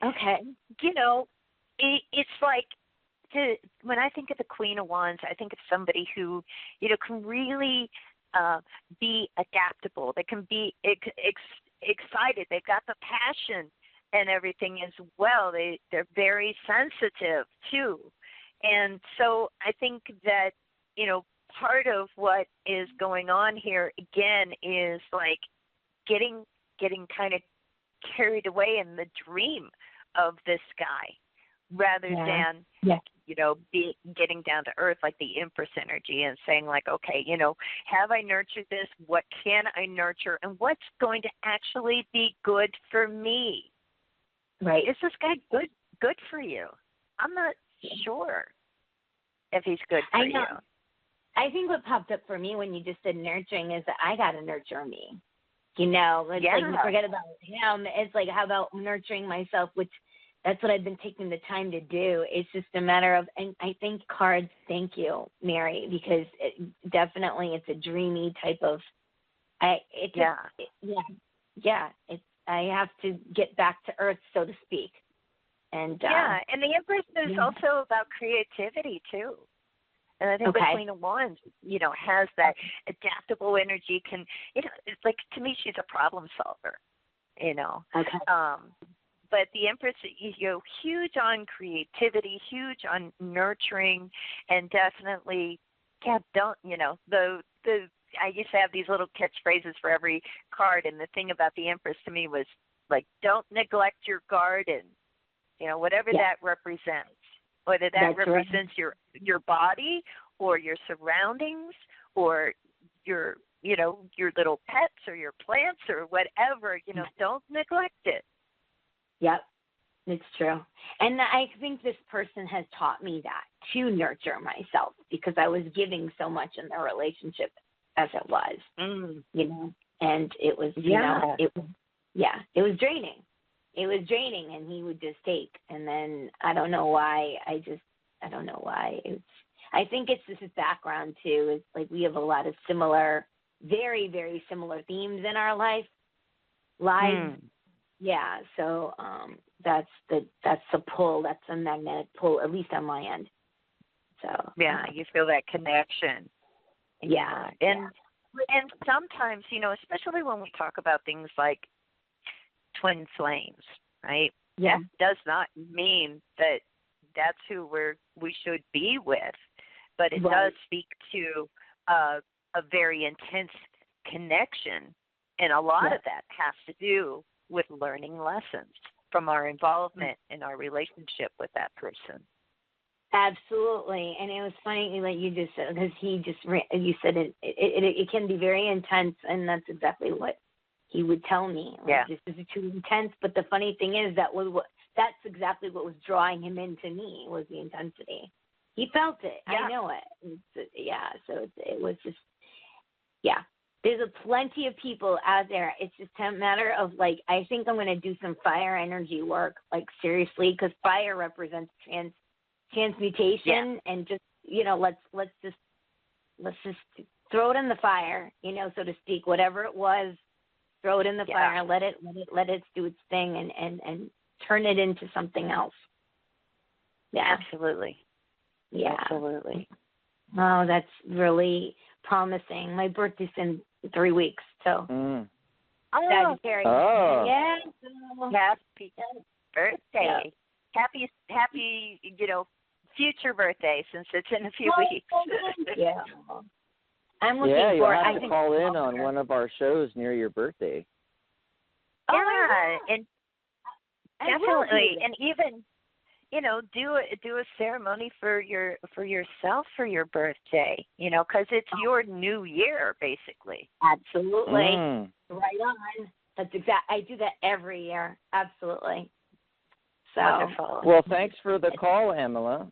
it's like, when I think of the Queen of Wands, I think of somebody who, can really be adaptable. They can be excited. They've got the passion and everything as well. They're very sensitive too. And so I think that, part of what is going on here again is like getting kind of carried away in the dream of this guy rather than getting down to earth like the Empress energy and saying like, okay, have I nurtured this? What can I nurture? And what's going to actually be good for me? Right. Is this guy good for you? I'm not sure if he's good for you. I think what popped up for me when you just said nurturing is that I got to nurture me. It's like you forget about him. It's like, how about nurturing myself, which that's what I've been taking the time to do. It's just a matter of, and I think cards, thank you, Mary, because definitely it's a dreamy type of, I have to get back to earth, so to speak. And and the Empress is also about creativity too. And I think the Queen of Wands, has that adaptable energy. It's like, to me, she's a problem solver. But the Empress, huge on creativity, huge on nurturing, and definitely, I used to have these little catchphrases for every card, and the thing about the Empress to me was like, don't neglect your garden, whatever that represents, whether that represents your body or your surroundings or your little pets or your plants or whatever, don't neglect it. Yep, it's true. And I think this person has taught me that, to nurture myself, because I was giving so much in the relationship as it was, and it was, it was draining. It was draining, and he would just take. And then I don't know why. I think it's this background too. It's like we have a lot of similar, very, very similar themes in our lives. Yeah, so that's the pull. That's a magnetic pull, at least on my end. So yeah, you feel that connection. Yeah, and sometimes, especially when we talk about things like twin flames, right? Yeah. That does not mean that that's who we should be with, but it does speak to a very intense connection, and a lot of that has to do with learning lessons from our involvement in our relationship with that person. Absolutely, and it was funny like you just said, because you said it can be very intense, and that's exactly what he would tell me. Like, this is too intense. But the funny thing is that's exactly what was drawing him into me, was the intensity. He felt it. Yeah. I know it. So it was just There's plenty of people out there. It's just a matter of like, I think I'm going to do some fire energy work, like seriously, because fire represents transmutation, and just let's just throw it in the fire, so to speak. Whatever it was, throw it in the fire. Let it do its thing, and turn it into something else. Yeah, absolutely. Yeah, absolutely. Oh, that's really promising. My birthday's in 3 weeks, so. Sagittarius. Oh. Yeah. Happy birthday. Yeah. Happy, future birthday, since it's in a few weeks. Yeah. I'm looking you'll for have to call in on one of our shows near your birthday. And definitely, and even do a ceremony for yourself for your birthday, because it's your new year, basically. Absolutely. Right on. That's I do that every year. Absolutely. So wonderful. Well, thanks for the call, Amela.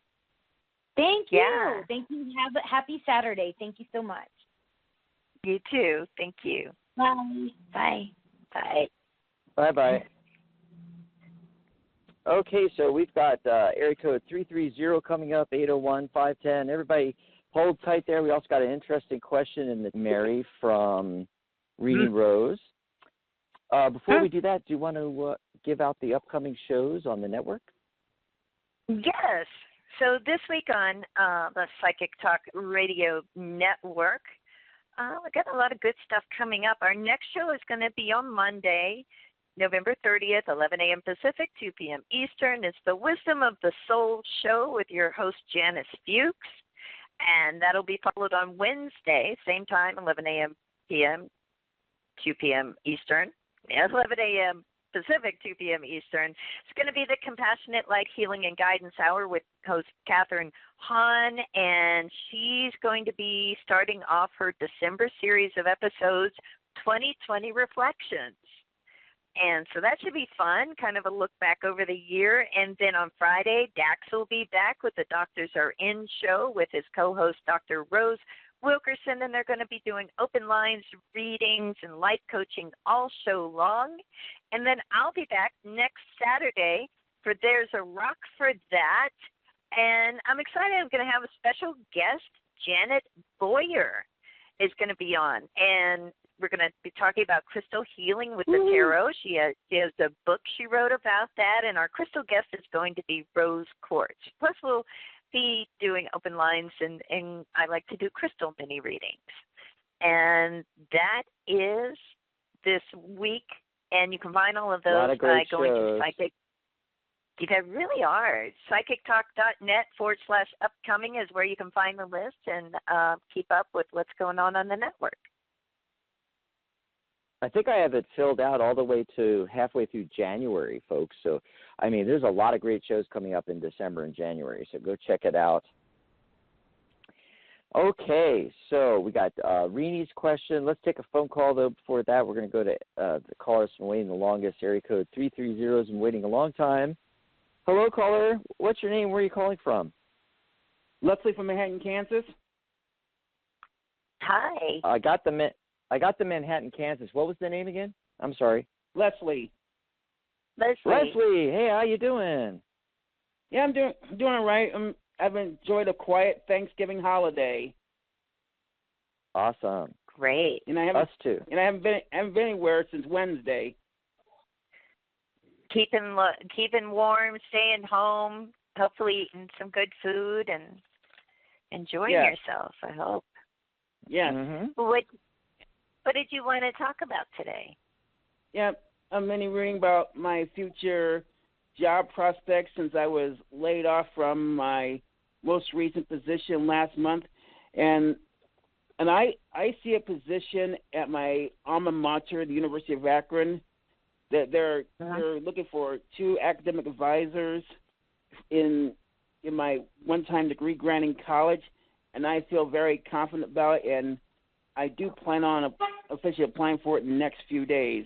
Thank you. Yeah. Thank you. Have a happy Saturday. Thank you so much. You too. Thank you. Bye. Bye. Bye. Bye-bye. Okay, so we've got area code 330 coming up, 801-510. Everybody hold tight there. We also got an interesting question in the Mary from Reading Rose. Before we do that, do you want to give out the upcoming shows on the network? Yes. So this week on the Psychic Talk Radio Network, we got a lot of good stuff coming up. Our next show is going to be on Monday, November 30th, 11 a.m. Pacific, 2 p.m. Eastern. It's the Wisdom of the Soul show with your host, Janice Fuchs. And that'll be followed on Wednesday, same time, 11 a.m. p.m., 2 p.m. Eastern. 11 a.m. Pacific, 2 p.m. Eastern. It's going to be the Compassionate Light Healing and Guidance Hour with host Catherine Hahn, and she's going to be starting off her December series of episodes, 2020 Reflections. And so that should be fun, kind of a look back over the year. And then on Friday, Dax will be back with the Doctors Are In show with his co-host, Dr. Rose Wilkerson, and they're going to be doing open lines, readings, and life coaching all show long. And then I'll be back next Saturday for There's a Rock for That. And I'm excited. I'm going to have a special guest, Janet Boyer, is going to be on. And we're going to be talking about crystal healing with the tarot. She has a book she wrote about that, and our crystal guest is going to be Rose Quartz. Plus, we'll be doing open lines, and I like to do crystal mini readings. And that is this week, and you can find all of those by going to Psychic. They really are. PsychicTalk.net/upcoming is where you can find the list and keep up with what's going on the network. I think I have it filled out all the way to halfway through January, folks. So, I mean, there's a lot of great shows coming up in December and January, so go check it out. Okay, so we got Reni's question. Let's take a phone call, though. Before that, we're going to go to the caller that's been waiting the longest. Area code 330 has been waiting a long time. Hello, caller. What's your name? Where are you calling from? Leslie from Manhattan, Kansas. Hi. I got the Manhattan, Kansas. What was the name again? I'm sorry. Leslie. Leslie, hey, how you doing? Yeah, I'm doing all right. I'm I've enjoyed a quiet Thanksgiving holiday. Awesome. Great. And I haven't, Us too. And I haven't been anywhere since Wednesday. Keeping warm, staying home, hopefully eating some good food and enjoying yourself, I hope. Yes. Mm-hmm. What did you want to talk about today? Yeah, I'm mainly reading about my future job prospects since I was laid off from my most recent position last month. And I see a position at my alma mater, the University of Akron, that they're looking for 2 academic advisors in my one-time degree granting college, and I feel very confident about it, and I do plan on officially applying for it in the next few days.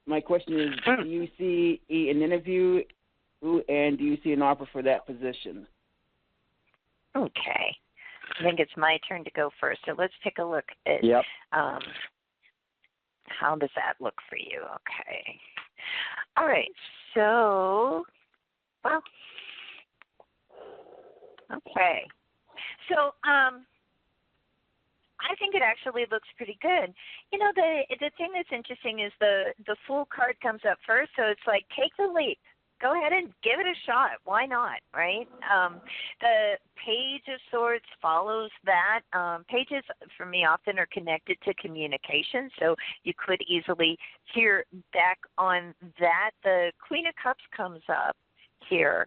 My question is, do you see an interview, and do you see an offer for that position? Okay. I think it's my turn to go first. So let's take a look at how does that look for you? Okay. All right. So, well, okay. So, I think it actually looks pretty good. You know, the thing that's interesting is the full card comes up first, so it's like take the leap. Go ahead and give it a shot. Why not, right? The Page of Swords follows that. Pages, for me, often are connected to communication, so you could easily hear back on that. The Queen of Cups comes up here.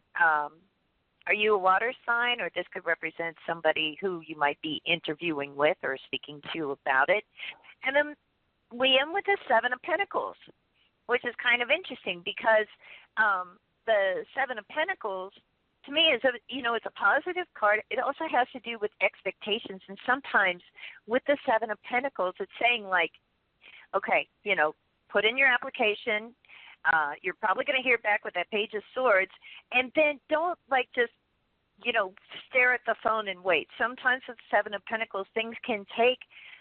Are you a water sign, or this could represent somebody who you might be interviewing with or speaking to about it? And then we end with the Seven of Pentacles, which is kind of interesting because the Seven of Pentacles, to me, it's a positive card. It also has to do with expectations, and sometimes with the Seven of Pentacles, it's saying like, okay, put in your application. You're probably going to hear back with that Page of Swords, and then don't just stare at the phone and wait. Sometimes with Seven of Pentacles, things can take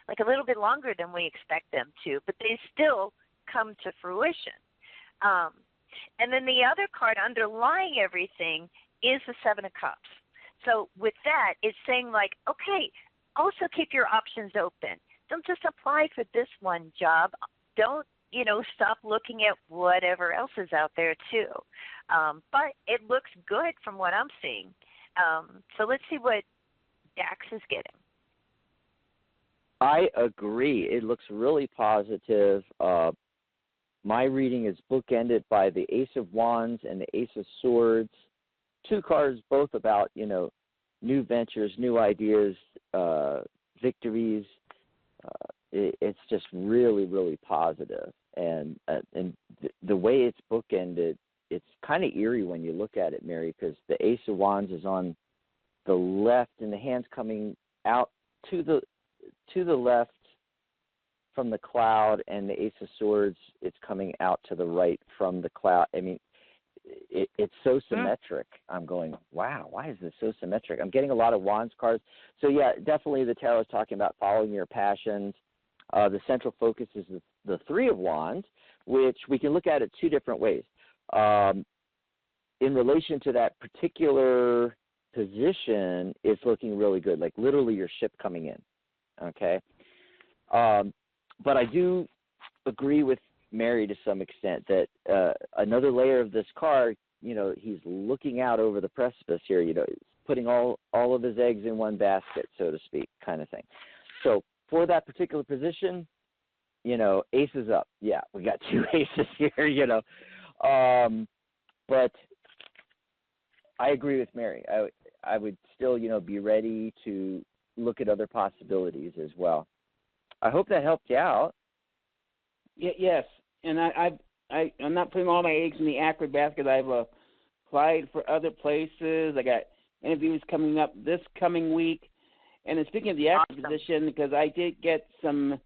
like a little bit longer than we expect them to, but they still come to fruition. And then the other card underlying everything is the Seven of Cups. So with that, it's saying like, okay, also keep your options open. Don't just apply for this one job. Don't, stop looking at whatever else is out there too. But it looks good from what I'm seeing. So let's see what Dax is getting. I agree. It looks really positive. My reading is bookended by the Ace of Wands and the Ace of Swords. 2 cards both about, new ventures, new ideas, victories. It's just really, really positive. And the way it's bookended, it's kind of eerie when you look at it, Mary, because the Ace of Wands is on the left and the hand's coming out to the left from the cloud, and the Ace of Swords, it's coming out to the right from the cloud. I mean, it's so symmetric. I'm going, wow, why is this so symmetric? I'm getting a lot of Wands cards. So, yeah, definitely the tarot is talking about following your passions. The central focus is the Three of Wands, which we can look at it 2 different ways. In relation to that particular position, it's looking really good, like literally your ship coming in, okay? But I do agree with Mary to some extent that another layer of this card, he's looking out over the precipice here, putting all of his eggs in one basket, so to speak, kind of thing. So for that particular position, aces up. Yeah, we got 2 aces here, but I agree with Mary. I would still, be ready to look at other possibilities as well. I hope that helped you out. Yes, and I'm not putting all my eggs in the Akron basket. I've applied for other places. I got interviews coming up this coming week. And then speaking of the Akron position, because I did get some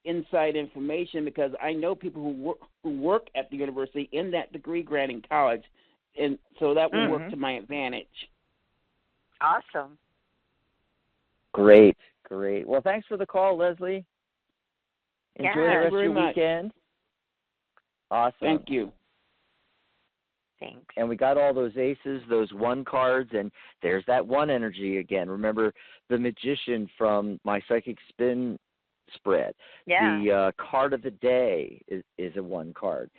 inside information, because I know people who work at the university in that degree granting college, and so that will work to my advantage. Awesome. Great. Well, thanks for the call, Leslie. Enjoy the rest of your weekend. Awesome. Thank you. Thanks. And we got all those aces, those 1 cards, and there's that 1 energy again. Remember the magician from my psychic spin spread. Yeah. The card of the day is a 1 card.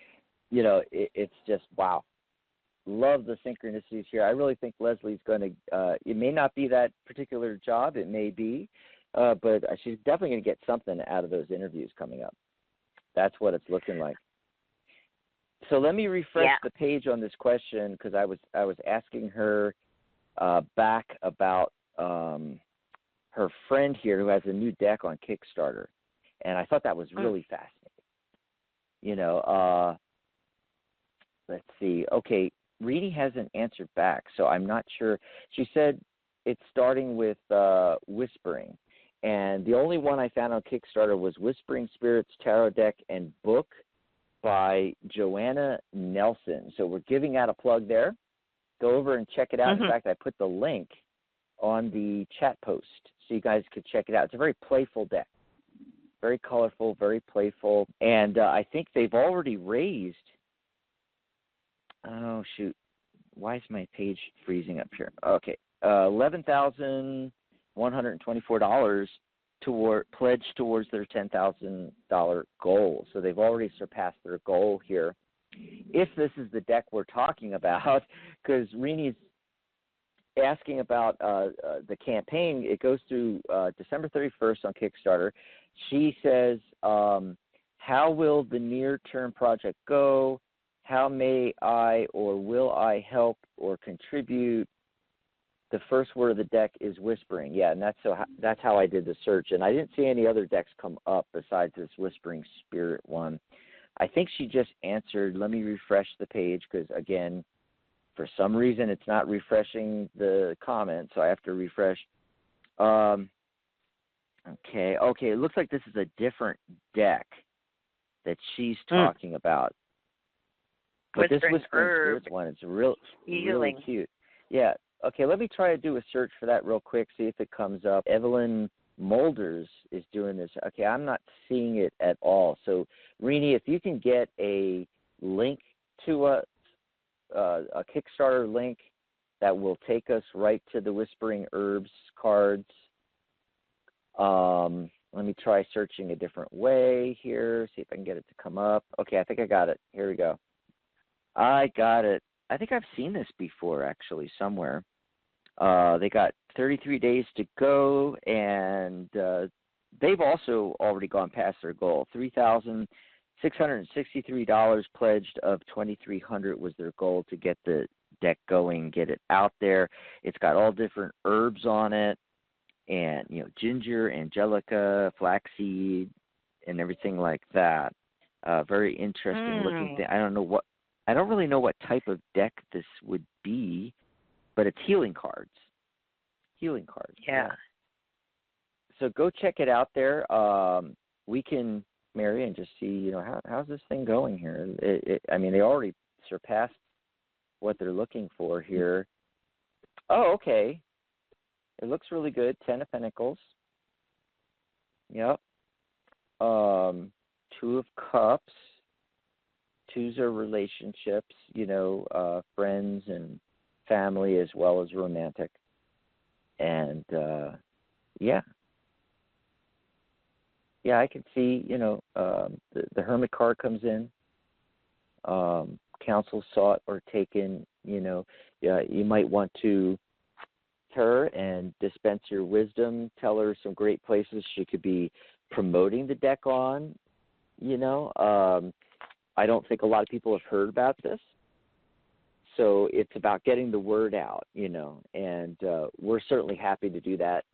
You know, it's just, wow. Love the synchronicities here. I really think Leslie's going to, it may not be that particular job. It may be, but she's definitely going to get something out of those interviews coming up. That's what it's looking like. So let me refresh the page on this question because I was asking her back about her friend here who has a new deck on Kickstarter, and I thought that was really fascinating. You know, let's see. Okay, Reedy hasn't answered back, so I'm not sure. She said it's starting with Whispering, and the only one I found on Kickstarter was Whispering Spirits Tarot Deck and Book by Joanna Nelson. So we're giving out a plug there. Go over and check it out. In fact, I put the link on the chat post so you guys could check it out. It's a very playful deck. Very colorful, very playful. And I think they've already raised, oh, shoot. Why is my page freezing up here? Okay. $11,124 pledged towards their $10,000 goal. So they've already surpassed their goal here. If this is the deck we're talking about, because Reenie's asking about the campaign, it goes through December 31st on Kickstarter. She says, how will the near-term project go? How may I or will I help or contribute? The first word of the deck is Whispering. Yeah, and that's how I did the search. And I didn't see any other decks come up besides this Whispering Spirit one. I think she just answered. Let me refresh the page because, again, for some reason it's not refreshing the comment, so I have to refresh. Okay, it looks like this is a different deck that she's talking about. But this Whispering Spirits one is really cute. Yeah. Okay, let me try to do a search for that real quick, see if it comes up. Evelyn Molders is doing this. Okay, I'm not seeing it at all. So, Reenie, if you can get a link to a Kickstarter link that will take us right to the Whispering Herbs cards. Let me try searching a different way here, see if I can get it to come up. Okay, I think I got it. Here we go. I got it. I think I've seen this before, actually, somewhere. They got 33 days to go, and they've also already gone past their goal. $3,663 pledged of $2,300 was their goal to get the deck going, get it out there. It's got all different herbs on it, and ginger, angelica, flaxseed, and everything like that. Very interesting looking thing. I don't really know what type of deck this would be, but it's healing cards. Yeah. So go check it out there. We can, Mary, and just see, how's this thing going here? I mean, they already surpassed what they're looking for here. Oh, okay. It looks really good. 10 of Pentacles. Yep. 2 of Cups. 2s are relationships, friends and family as well as romantic. And, yeah, I can see, the Hermit card comes in. Counsel sought or taken, you might want to her and dispense your wisdom, tell her some great places she could be promoting the deck on, I don't think a lot of people have heard about this. So it's about getting the word out, and we're certainly happy to do that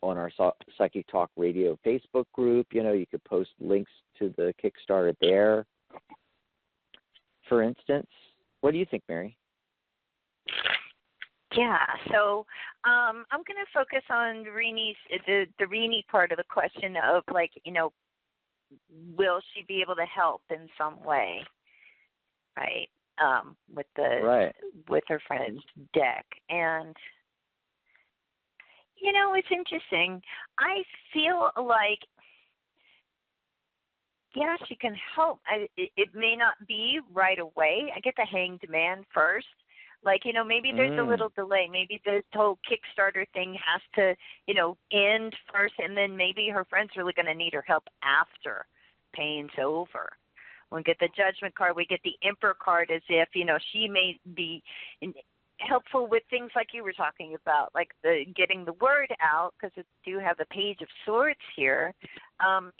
on our Psychic Talk Radio Facebook group. You could post links to the Kickstarter there, for instance. What do you think, Mary? Yeah, so I'm going to focus on the Reenie part of the question of, will she be able to help in some way, right? With her friend's deck. And it's interesting. I feel like yeah, she can help. It may not be right away. I get the Hanged Man first. Like, maybe there's a little delay. Maybe this whole Kickstarter thing has to, end first, and then maybe her friend's really going to need her help after pain's over. We get the Judgment card. We get the Emperor card as if, she may be helpful with things like you were talking about, like the getting the word out, because it do have the Page of Swords here. And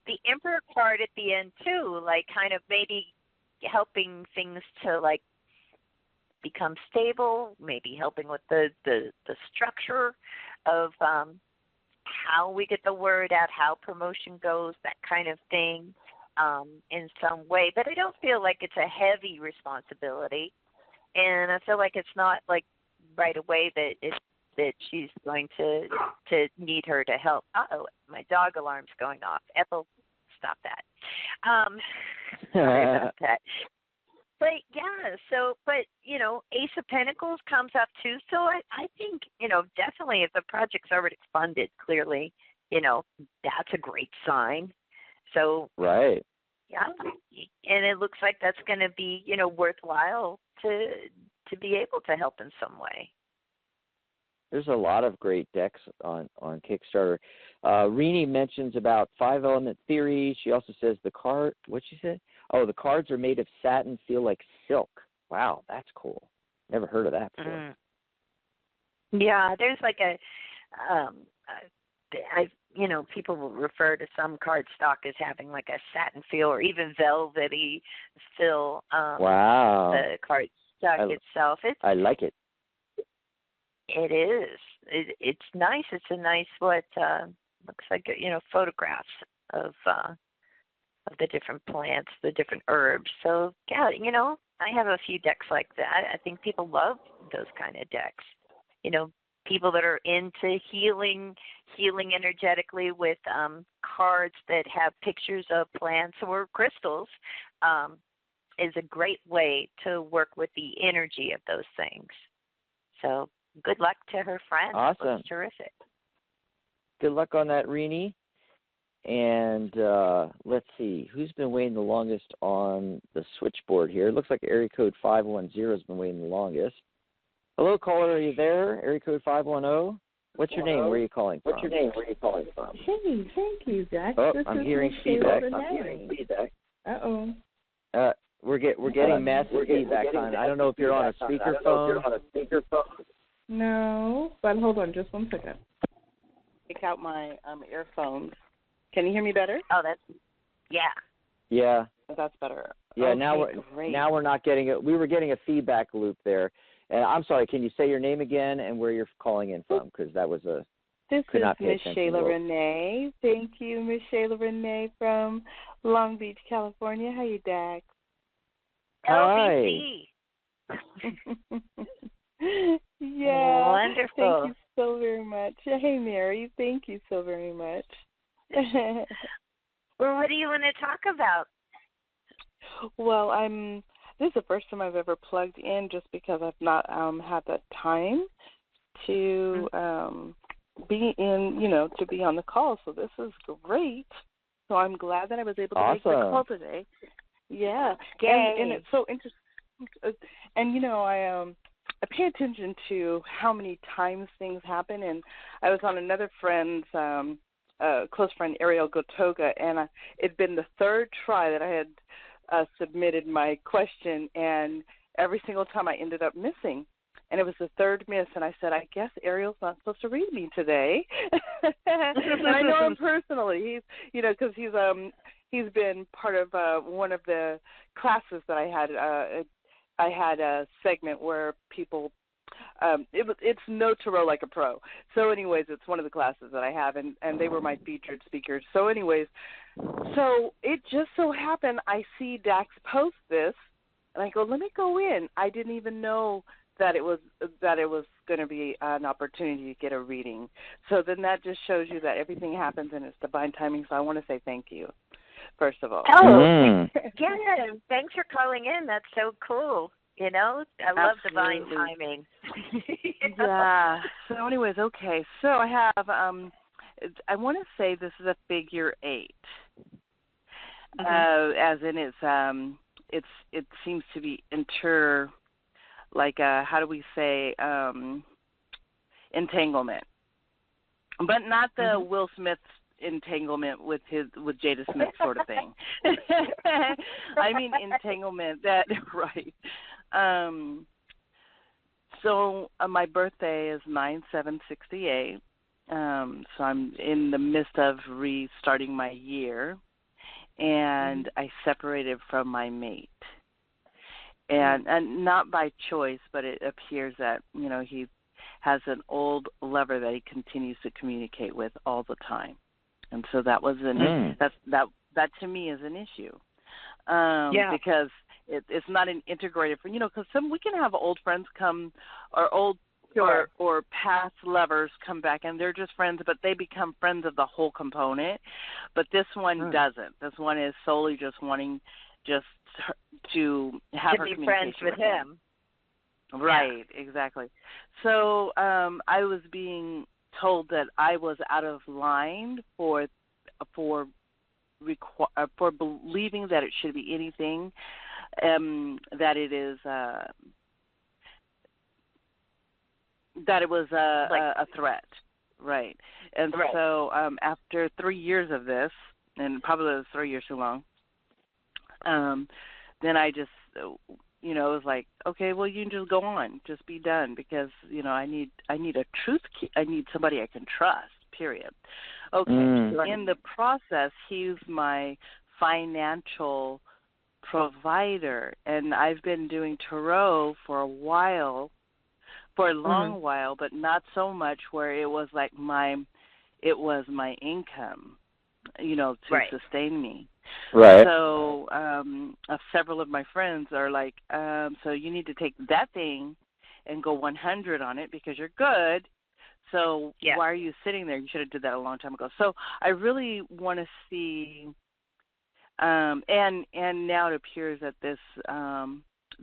the Emperor card at the end, too, like kind of maybe helping things to, like, become stable, maybe helping with the structure of how we get the word out, how promotion goes, that kind of thing, in some way. But I don't feel like it's a heavy responsibility, and I feel like it's not like right away that she's going to need her to help. Uh-oh, my dog alarm's going off. Ethel, stop that. Sorry about that. But yeah, Ace of Pentacles comes up too. So I think, definitely if the project's already funded, clearly, that's a great sign. So right. Yeah, and it looks like that's going to be, worthwhile to be able to help in some way. There's a lot of great decks on Kickstarter. Rini mentions about 5-element theory. She also says what'd she say? Oh, the cards are made of satin, feel like silk. Wow, that's cool. Never heard of that before. Yeah, there's like people will refer to some card stock as having like a satin feel or even velvety feel. Wow. The card stock itself. I like it. It is. It's nice. It's a nice looks like photographs of the different plants, the different herbs. So yeah, I have a few decks like that. I think people love those kind of decks. People that are into healing energetically with cards that have pictures of plants or crystals is a great way to work with the energy of those things. So good luck to her friend. Awesome. That's terrific. Good luck on that, Rini. And let's see, who's been waiting the longest on the switchboard here? It looks like area code 510 has been waiting the longest. Hello, caller, are you there? Area code 510. What's your name? Where are you calling from? Hey, thank you, Jack. Oh, this I'm is hearing Michelle feedback. Uh-oh. We're getting massive feedback on. I don't know if you're on a speakerphone. No, but hold on just one second. Take out my earphones. Can you hear me better? Oh, yeah. Yeah. That's better. Yeah, okay, now we're not getting it. We were getting a feedback loop there. And I'm sorry, can you say your name again and where you're calling in from? Because that was This is Miss Shayla Renee. Thank you, Miss Shayla Renee from Long Beach, California. How you, Dax? LBC. Yeah. Wonderful. Thank you so very much. Hey, Mary. Thank you so very much. Well, what do you want to talk about? Well, this is the first time I've ever plugged in just because I've not had the time to be to be on the call. So this is great. So I'm glad that I was able to make the call today. Yeah. And it's so interesting. And, I pay attention to how many times things happen. And I was on another friend's close friend, Ariel Gotoga, and it'd been the third try that I had submitted my question, and every single time I ended up missing. And it was the third miss, and I said, I guess Ariel's not supposed to read me today. And I know him personally. Because he's been part of one of the classes that I had. I had a segment where people it's no tarot like a pro. So anyways, it's one of the classes that I have, and they were my featured speakers. So anyways, so it just so happened I see Dax post this, and I go, let me go in. I didn't even know that it was going to be an opportunity to get a reading. So then that just shows you that everything happens in its divine timing. So I want to say thank you, first of all. Oh, yeah. Thanks for calling in. That's so cool. I love divine timing. Yeah. So anyways, okay. So I have, I want to say this is a figure 8. as in it seems to be how do we say, entanglement, but not the Will Smith entanglement with Jada Smith sort of thing. I mean entanglement that right. So my birthday is 9/7/68. So I'm in the midst of restarting my year, and I separated from my mate. And not by choice, but it appears that, he has an old lover that he continues to communicate with all the time. And so that was that to me is an issue. Because it's not an integrated friend, because we can have old friends come, or old or past lovers come back, and they're just friends, but they become friends of the whole component. But this one doesn't. This one is solely just wanting just to have her be communication friends with him. Right, exactly. So I was being told that I was out of line for believing that it should be anything, that it is that it was a threat, right? And so after 3 years of this, and probably it was 3 years too long, then I just, it was like, okay, well, you can just go on, just be done, because I need a truth. I need somebody I can trust. Period. Okay. In the process, he's my financial provider, and I've been doing tarot for a long while, but not so much where it was like my income, to sustain me. Right. So several of my friends are like, so you need to take that thing and go 100 on it because you're good. So why are you sitting there? You should have did that a long time ago. So I really want to see, and now it appears that this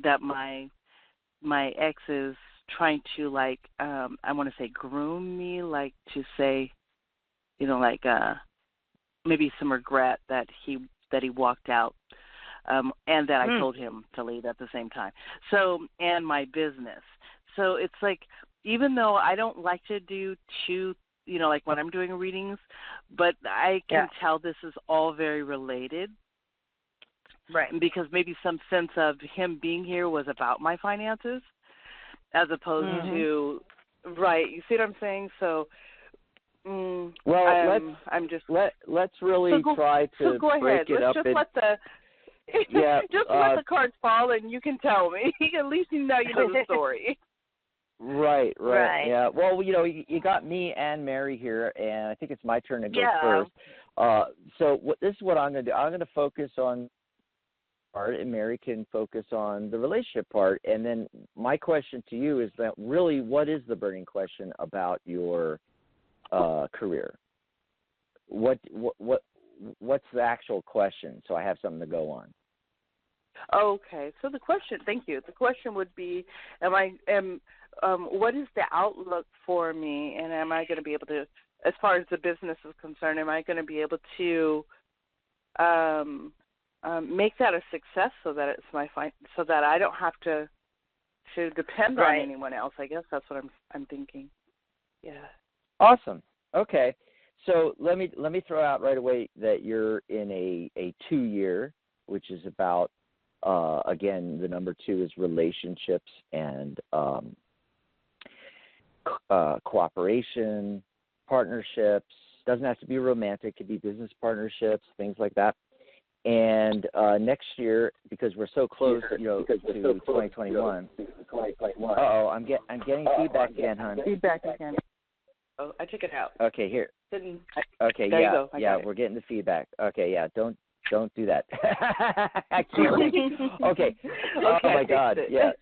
that my ex is trying to I want to say groom me, to say, maybe some regret that he walked out, and that I told him to leave at the same time. So, and my business. So it's like, even though I don't like to do when I'm doing readings, but I can tell this is all very related. Right. Because maybe some sense of him being here was about my finances as opposed to, right, you see what I'm saying? So, well, let's really try to break it up. Just let the cards fall, and you can tell me. At least you know the story. Right. Yeah. Well, you got me and Mary here, and I think it's my turn to go first. So this is what I'm going to do. I'm going to focus on part, and Mary can focus on the relationship part. And then my question to you is that really, what is the burning question about your career? What's the actual question? So I have something to go on. Okay. So the question, thank you. The question would be, what is the outlook for me, and am I going to be able to, as far as the business is concerned, am I going to be able to make that a success so that it's so that I don't have to depend on anyone else? I guess that's what I'm thinking. Yeah. Awesome. Okay. So let me throw out right away that you're in a 2-year, which is about again, the number 2 is relationships and cooperation, partnerships. Doesn't have to be romantic; it could be business partnerships, things like that. And next year, because we're so close, to 2021. Uh-oh, I'm getting feedback again, hon. Feedback again. Oh, I took it out. Okay, here. Okay, there you go. We're getting the feedback. Okay, yeah, don't do that. I can't. Okay. Oh my God. Yeah.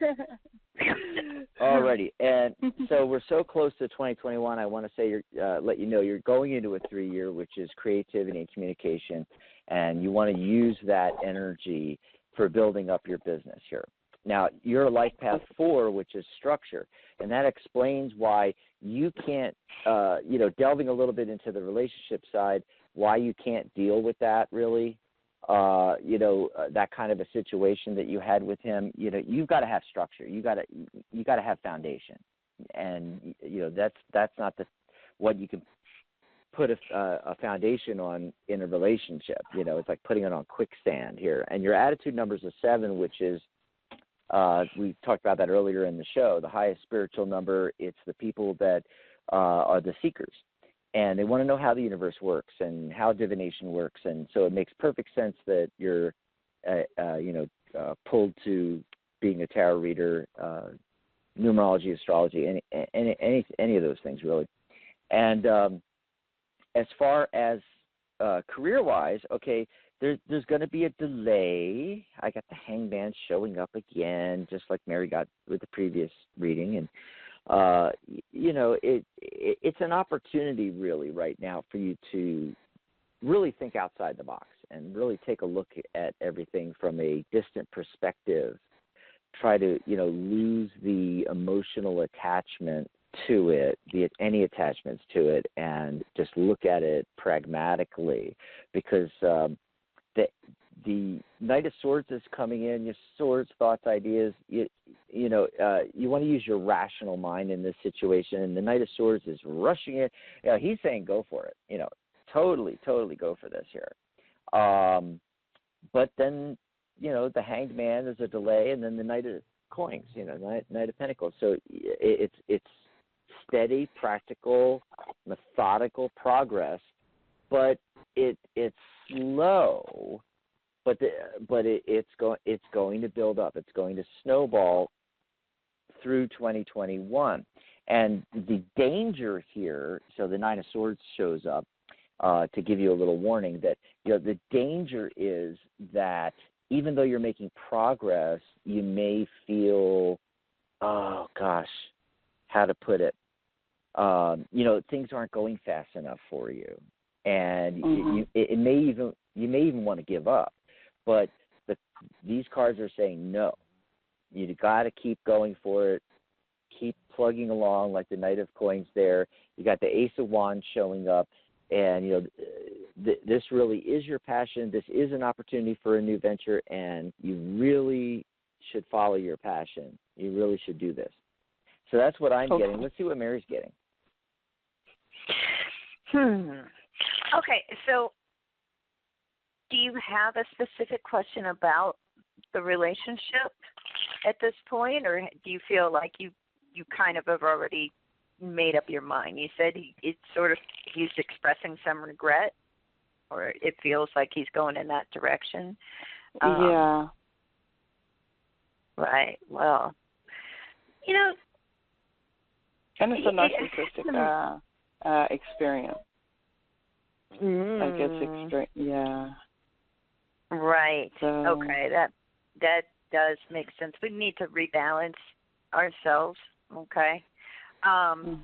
Alrighty, and so we're so close to 2021. I want to say, let you know, you're going into a 3-year, which is creativity and communication, and you want to use that energy for building up your business here. Now, you're a life path 4, which is structure, and that explains why you can't, delving a little bit into the relationship side, why you can't deal with that really. that kind of a situation that you had with him, you've got to have structure. You got to have foundation, and that's not what you can put a foundation on in a relationship. It's like putting it on quicksand here. And your attitude number is a 7, which is we talked about that earlier in the show. The highest spiritual number. It's the people that are the seekers. And they want to know how the universe works and how divination works. And so it makes perfect sense that you're, pulled to being a tarot reader, numerology, astrology, any of those things, really. And as far as career-wise, okay, there's going to be a delay. I got the Hangman showing up again, just like Mary got with the previous reading. And it's an opportunity really right now for you to really think outside the box and really take a look at everything from a distant perspective. Try to, lose the emotional attachment to it, any attachments to it, and just look at it pragmatically, because the Knight of Swords is coming in. Your swords, thoughts, ideas. You want to use your rational mind in this situation. And the Knight of Swords is rushing it. He's saying go for it. Totally go for this here. But then, the Hanged Man, there's a delay, and then the Knight of Coins. Knight of Pentacles. So it's steady, practical, methodical progress, but it's slow. But it's going to build up. It's going to snowball through 2021. And the danger here, so the Nine of Swords shows up to give you a little warning that the danger is that even though you're making progress, you may feel, oh gosh, how to put it, things aren't going fast enough for you, and you may even want to give up. But these cards are saying no. You got to keep going for it. Keep plugging along like the Knight of Coins there. You got the Ace of Wands showing up, and this really is your passion. This is an opportunity for a new venture, and you really should follow your passion. You really should do this. So that's what I'm getting. Let's see what Mary's getting. Okay, so do you have a specific question about the relationship at this point, or do you feel like you kind of have already made up your mind? You said he's expressing some regret, or it feels like he's going in that direction. Yeah. Right. Well, and it's a narcissistic experience. I guess yeah. Right. So. Okay. That does make sense. We need to rebalance ourselves. Okay. The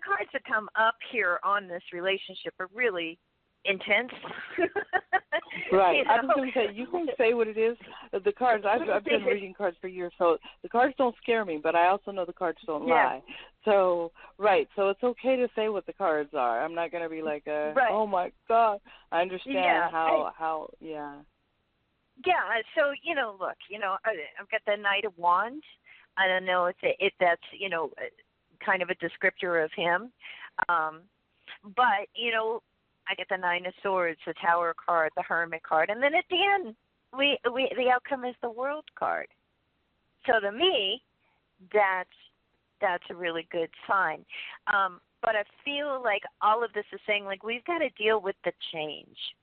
cards that come up here on this relationship are really intense. Right. I was going to say, you can say what it is. The cards, I've been reading cards for years, so the cards don't scare me, but I also know the cards don't lie. So, right. So it's okay to say what the cards are. I'm not going to be like, oh, my God. I understand how. Yeah, so, look, I've got the Knight of Wands. I don't know if that's, kind of a descriptor of him. But, I get the Nine of Swords, the Tower card, the Hermit card, and then at the end, the outcome is the World card. So to me, that's a really good sign. But I feel like all of this is saying, like, we've got to deal with the change.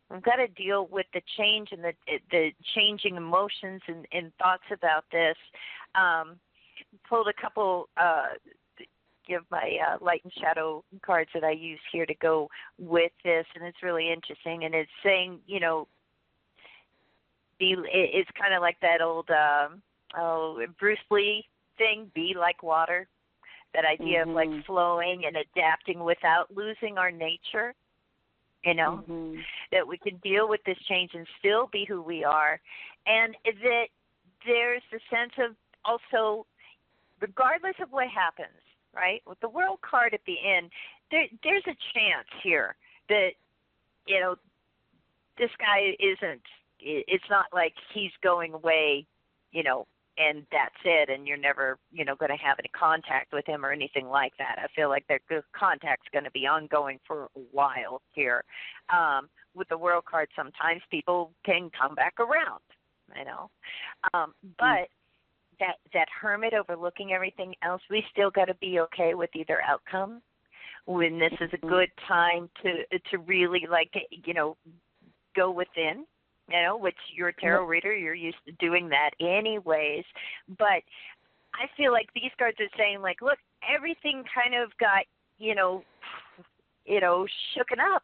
We've got to deal with the change and the changing emotions and thoughts about this. Pulled a couple, give my light and shadow cards that I use here to go with this, and it's really interesting. And it's saying, it's kind of like that old Bruce Lee thing, be like water. That idea of like flowing and adapting without losing our nature. That we can deal with this change and still be who we are. And that there's the sense of also, regardless of what happens, right, with the World card at the end, there's a chance here that, this guy isn't. It's not like he's going away, and that's it, and you're never, going to have any contact with him or anything like that. I feel like their contact's going to be ongoing for a while here. With the World card, sometimes people can come back around, but that Hermit overlooking everything else, we still got to be okay with either outcome. When this is a good time to really go within. Which you're a tarot reader, you're used to doing that anyways. But I feel like these cards are saying, like, look, everything kind of got, shooken up,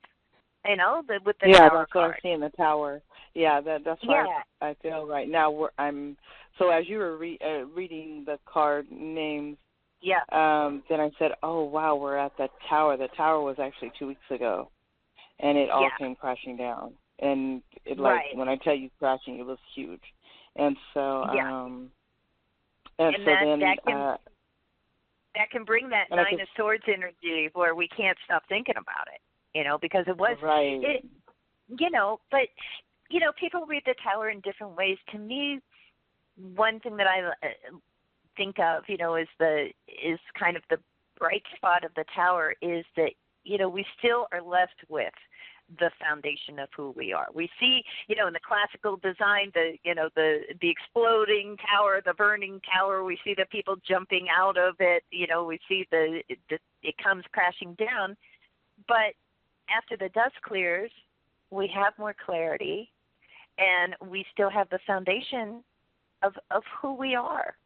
with the Tower card. That's what I see in the Tower. Yeah, that's what I feel right now. So as you were reading the card names, then I said, oh, wow, we're at the Tower. The Tower was actually 2 weeks ago, and it all came crashing down. And when I tell you crashing, it was huge. And so, that can bring that Nine of Swords energy where we can't stop thinking about it, because it was, but, people read the Tower in different ways. To me, one thing that I think of, is kind of the bright spot of the Tower is that, we still are left with the foundation of who we are. We see, in the classical design, the exploding tower, the burning tower. We see the people jumping out of it. We see it comes crashing down. But after the dust clears, we have more clarity, and we still have the foundation of who we are,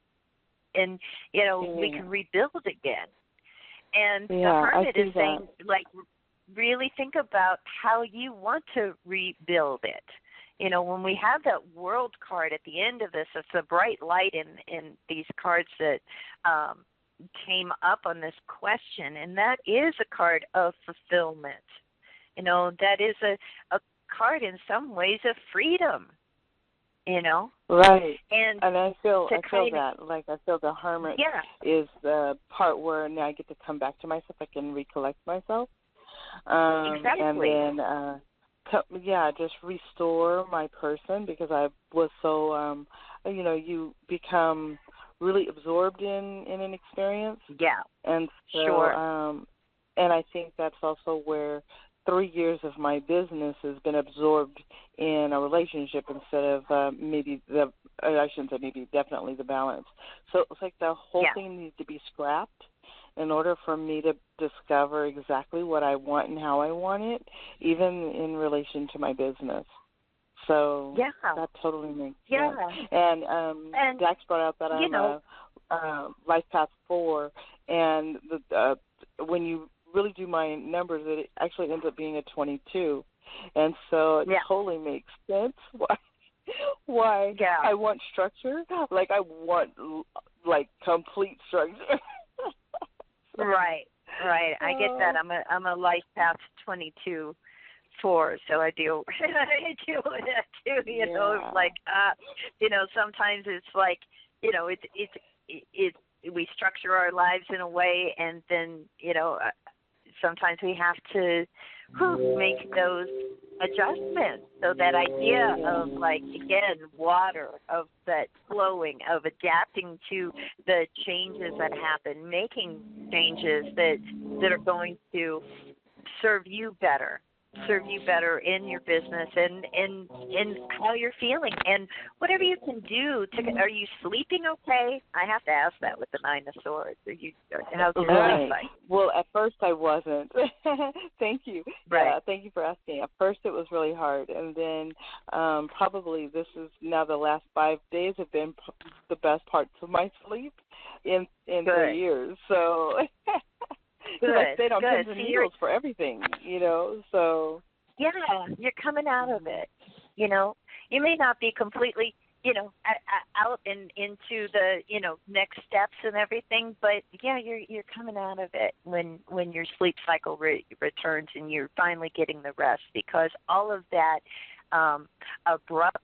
and we can rebuild again. And the Hermit is saying, like, really think about how you want to rebuild it. When we have that World card at the end of this, it's a bright light in these cards that came up on this question, and that is a card of fulfillment. That is a card in some ways of freedom. Right. And I feel that. Like, I feel the Hermit is the part where now I get to come back to myself. I can recollect myself. Exactly. And then, just restore my person, because I was so, you become really absorbed in an experience. Yeah. And so, and I think that's also where 3 years of my business has been absorbed in a relationship instead of I shouldn't say maybe, definitely the balance. So it's like the whole thing needs to be scrapped in order for me to discover exactly what I want and how I want it, even in relation to my business. So that totally makes sense. And Dax brought out that I'm a Life Path 4, and when you really do my numbers, it actually ends up being a 22. And so it totally makes sense why I want structure. Like, I want, complete structure. Right. I get that. I'm a Life Path 22 4, so I deal with that too. Sometimes it's like, we structure our lives in a way, and then sometimes we have to make those adjustments. So that idea of, like, again, water, of that flowing, of adapting to the changes that happen, making changes that are going to serve you better in your business and how you're feeling, and whatever you can do are you sleeping okay? I have to ask that with the Nine of Swords. How's your sleep like? Well, at first I wasn't. Thank you. Right. Yeah, thank you for asking. At first it was really hard, and then probably this is now the last 5 days have been the best parts of my sleep in 3 years. So. I stayed on pins and needles for everything, so. Yeah, you're coming out of it, You may not be completely, out and into the, next steps and everything, but, you're coming out of it when your sleep cycle returns and you're finally getting the rest, because all of that abrupt,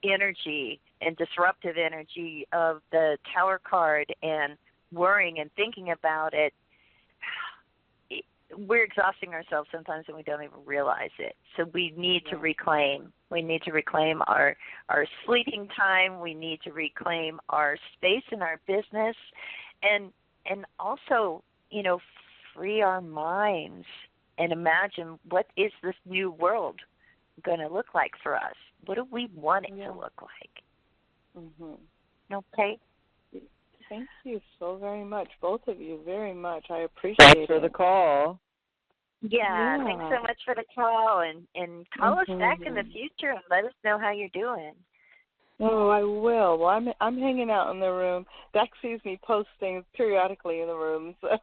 energy and disruptive energy of the Tower card and worrying and thinking about it, we're exhausting ourselves sometimes and we don't even realize it. So we need to reclaim. We need to reclaim our sleeping time. We need to reclaim our space in our business, and also, you know, free our minds and imagine what is this new world going to look like for us? What do we want it to look like? Okay. Thank you so very much, both of you, very much. I appreciate Thanks it. for the call. Yeah, thanks so much for the call, and call us back in the future and let us know how you're doing. Oh, I will. Well, I'm hanging out in the room. Dak sees me posting periodically in the room, so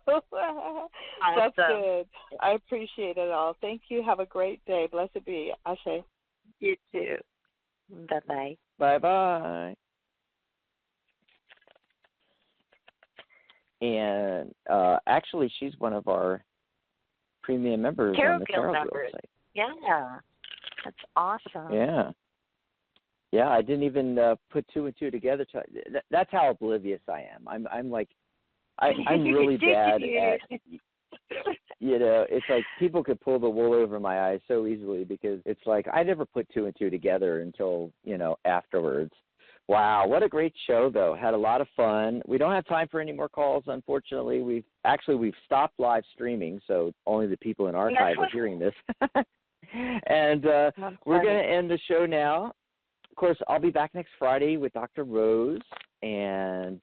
that's good. I appreciate it all. Thank you. Have a great day. Blessed be. Ashe. You too. Bye-bye. Bye-bye. And actually, she's one of our premium members on the Tarot website. Yeah, that's awesome. Yeah. I didn't even put two and two together. That's how oblivious I am. I'm like, I'm really bad at. You know, it's like people could pull the wool over my eyes so easily because it's like I never put two and two together until, you know, afterwards. Wow, what a great show, though. Had a lot of fun. We don't have time for any more calls, unfortunately. We've stopped live streaming, so only the people in archive are hearing this. And we're going to end the show now. Of course, I'll be back next Friday with Dr. Rose and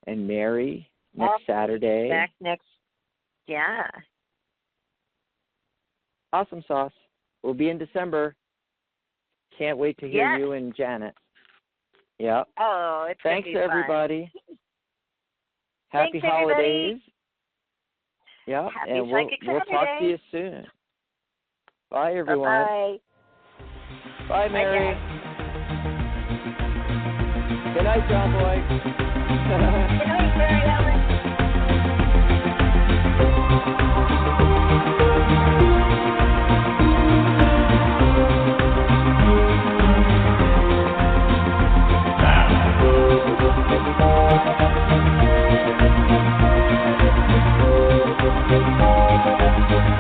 Mary next Saturday. Back next, yeah. Awesome sauce. We'll be in December. Can't wait to hear you and Janet. Yeah. Oh, it's Thanks, everybody. Happy Thanks, holidays. Yeah, Happy and we'll talk to you soon. Bye, everyone. Bye. Bye, Mary. Good night, John Boy. Good night, Mary Ellen. Thank you.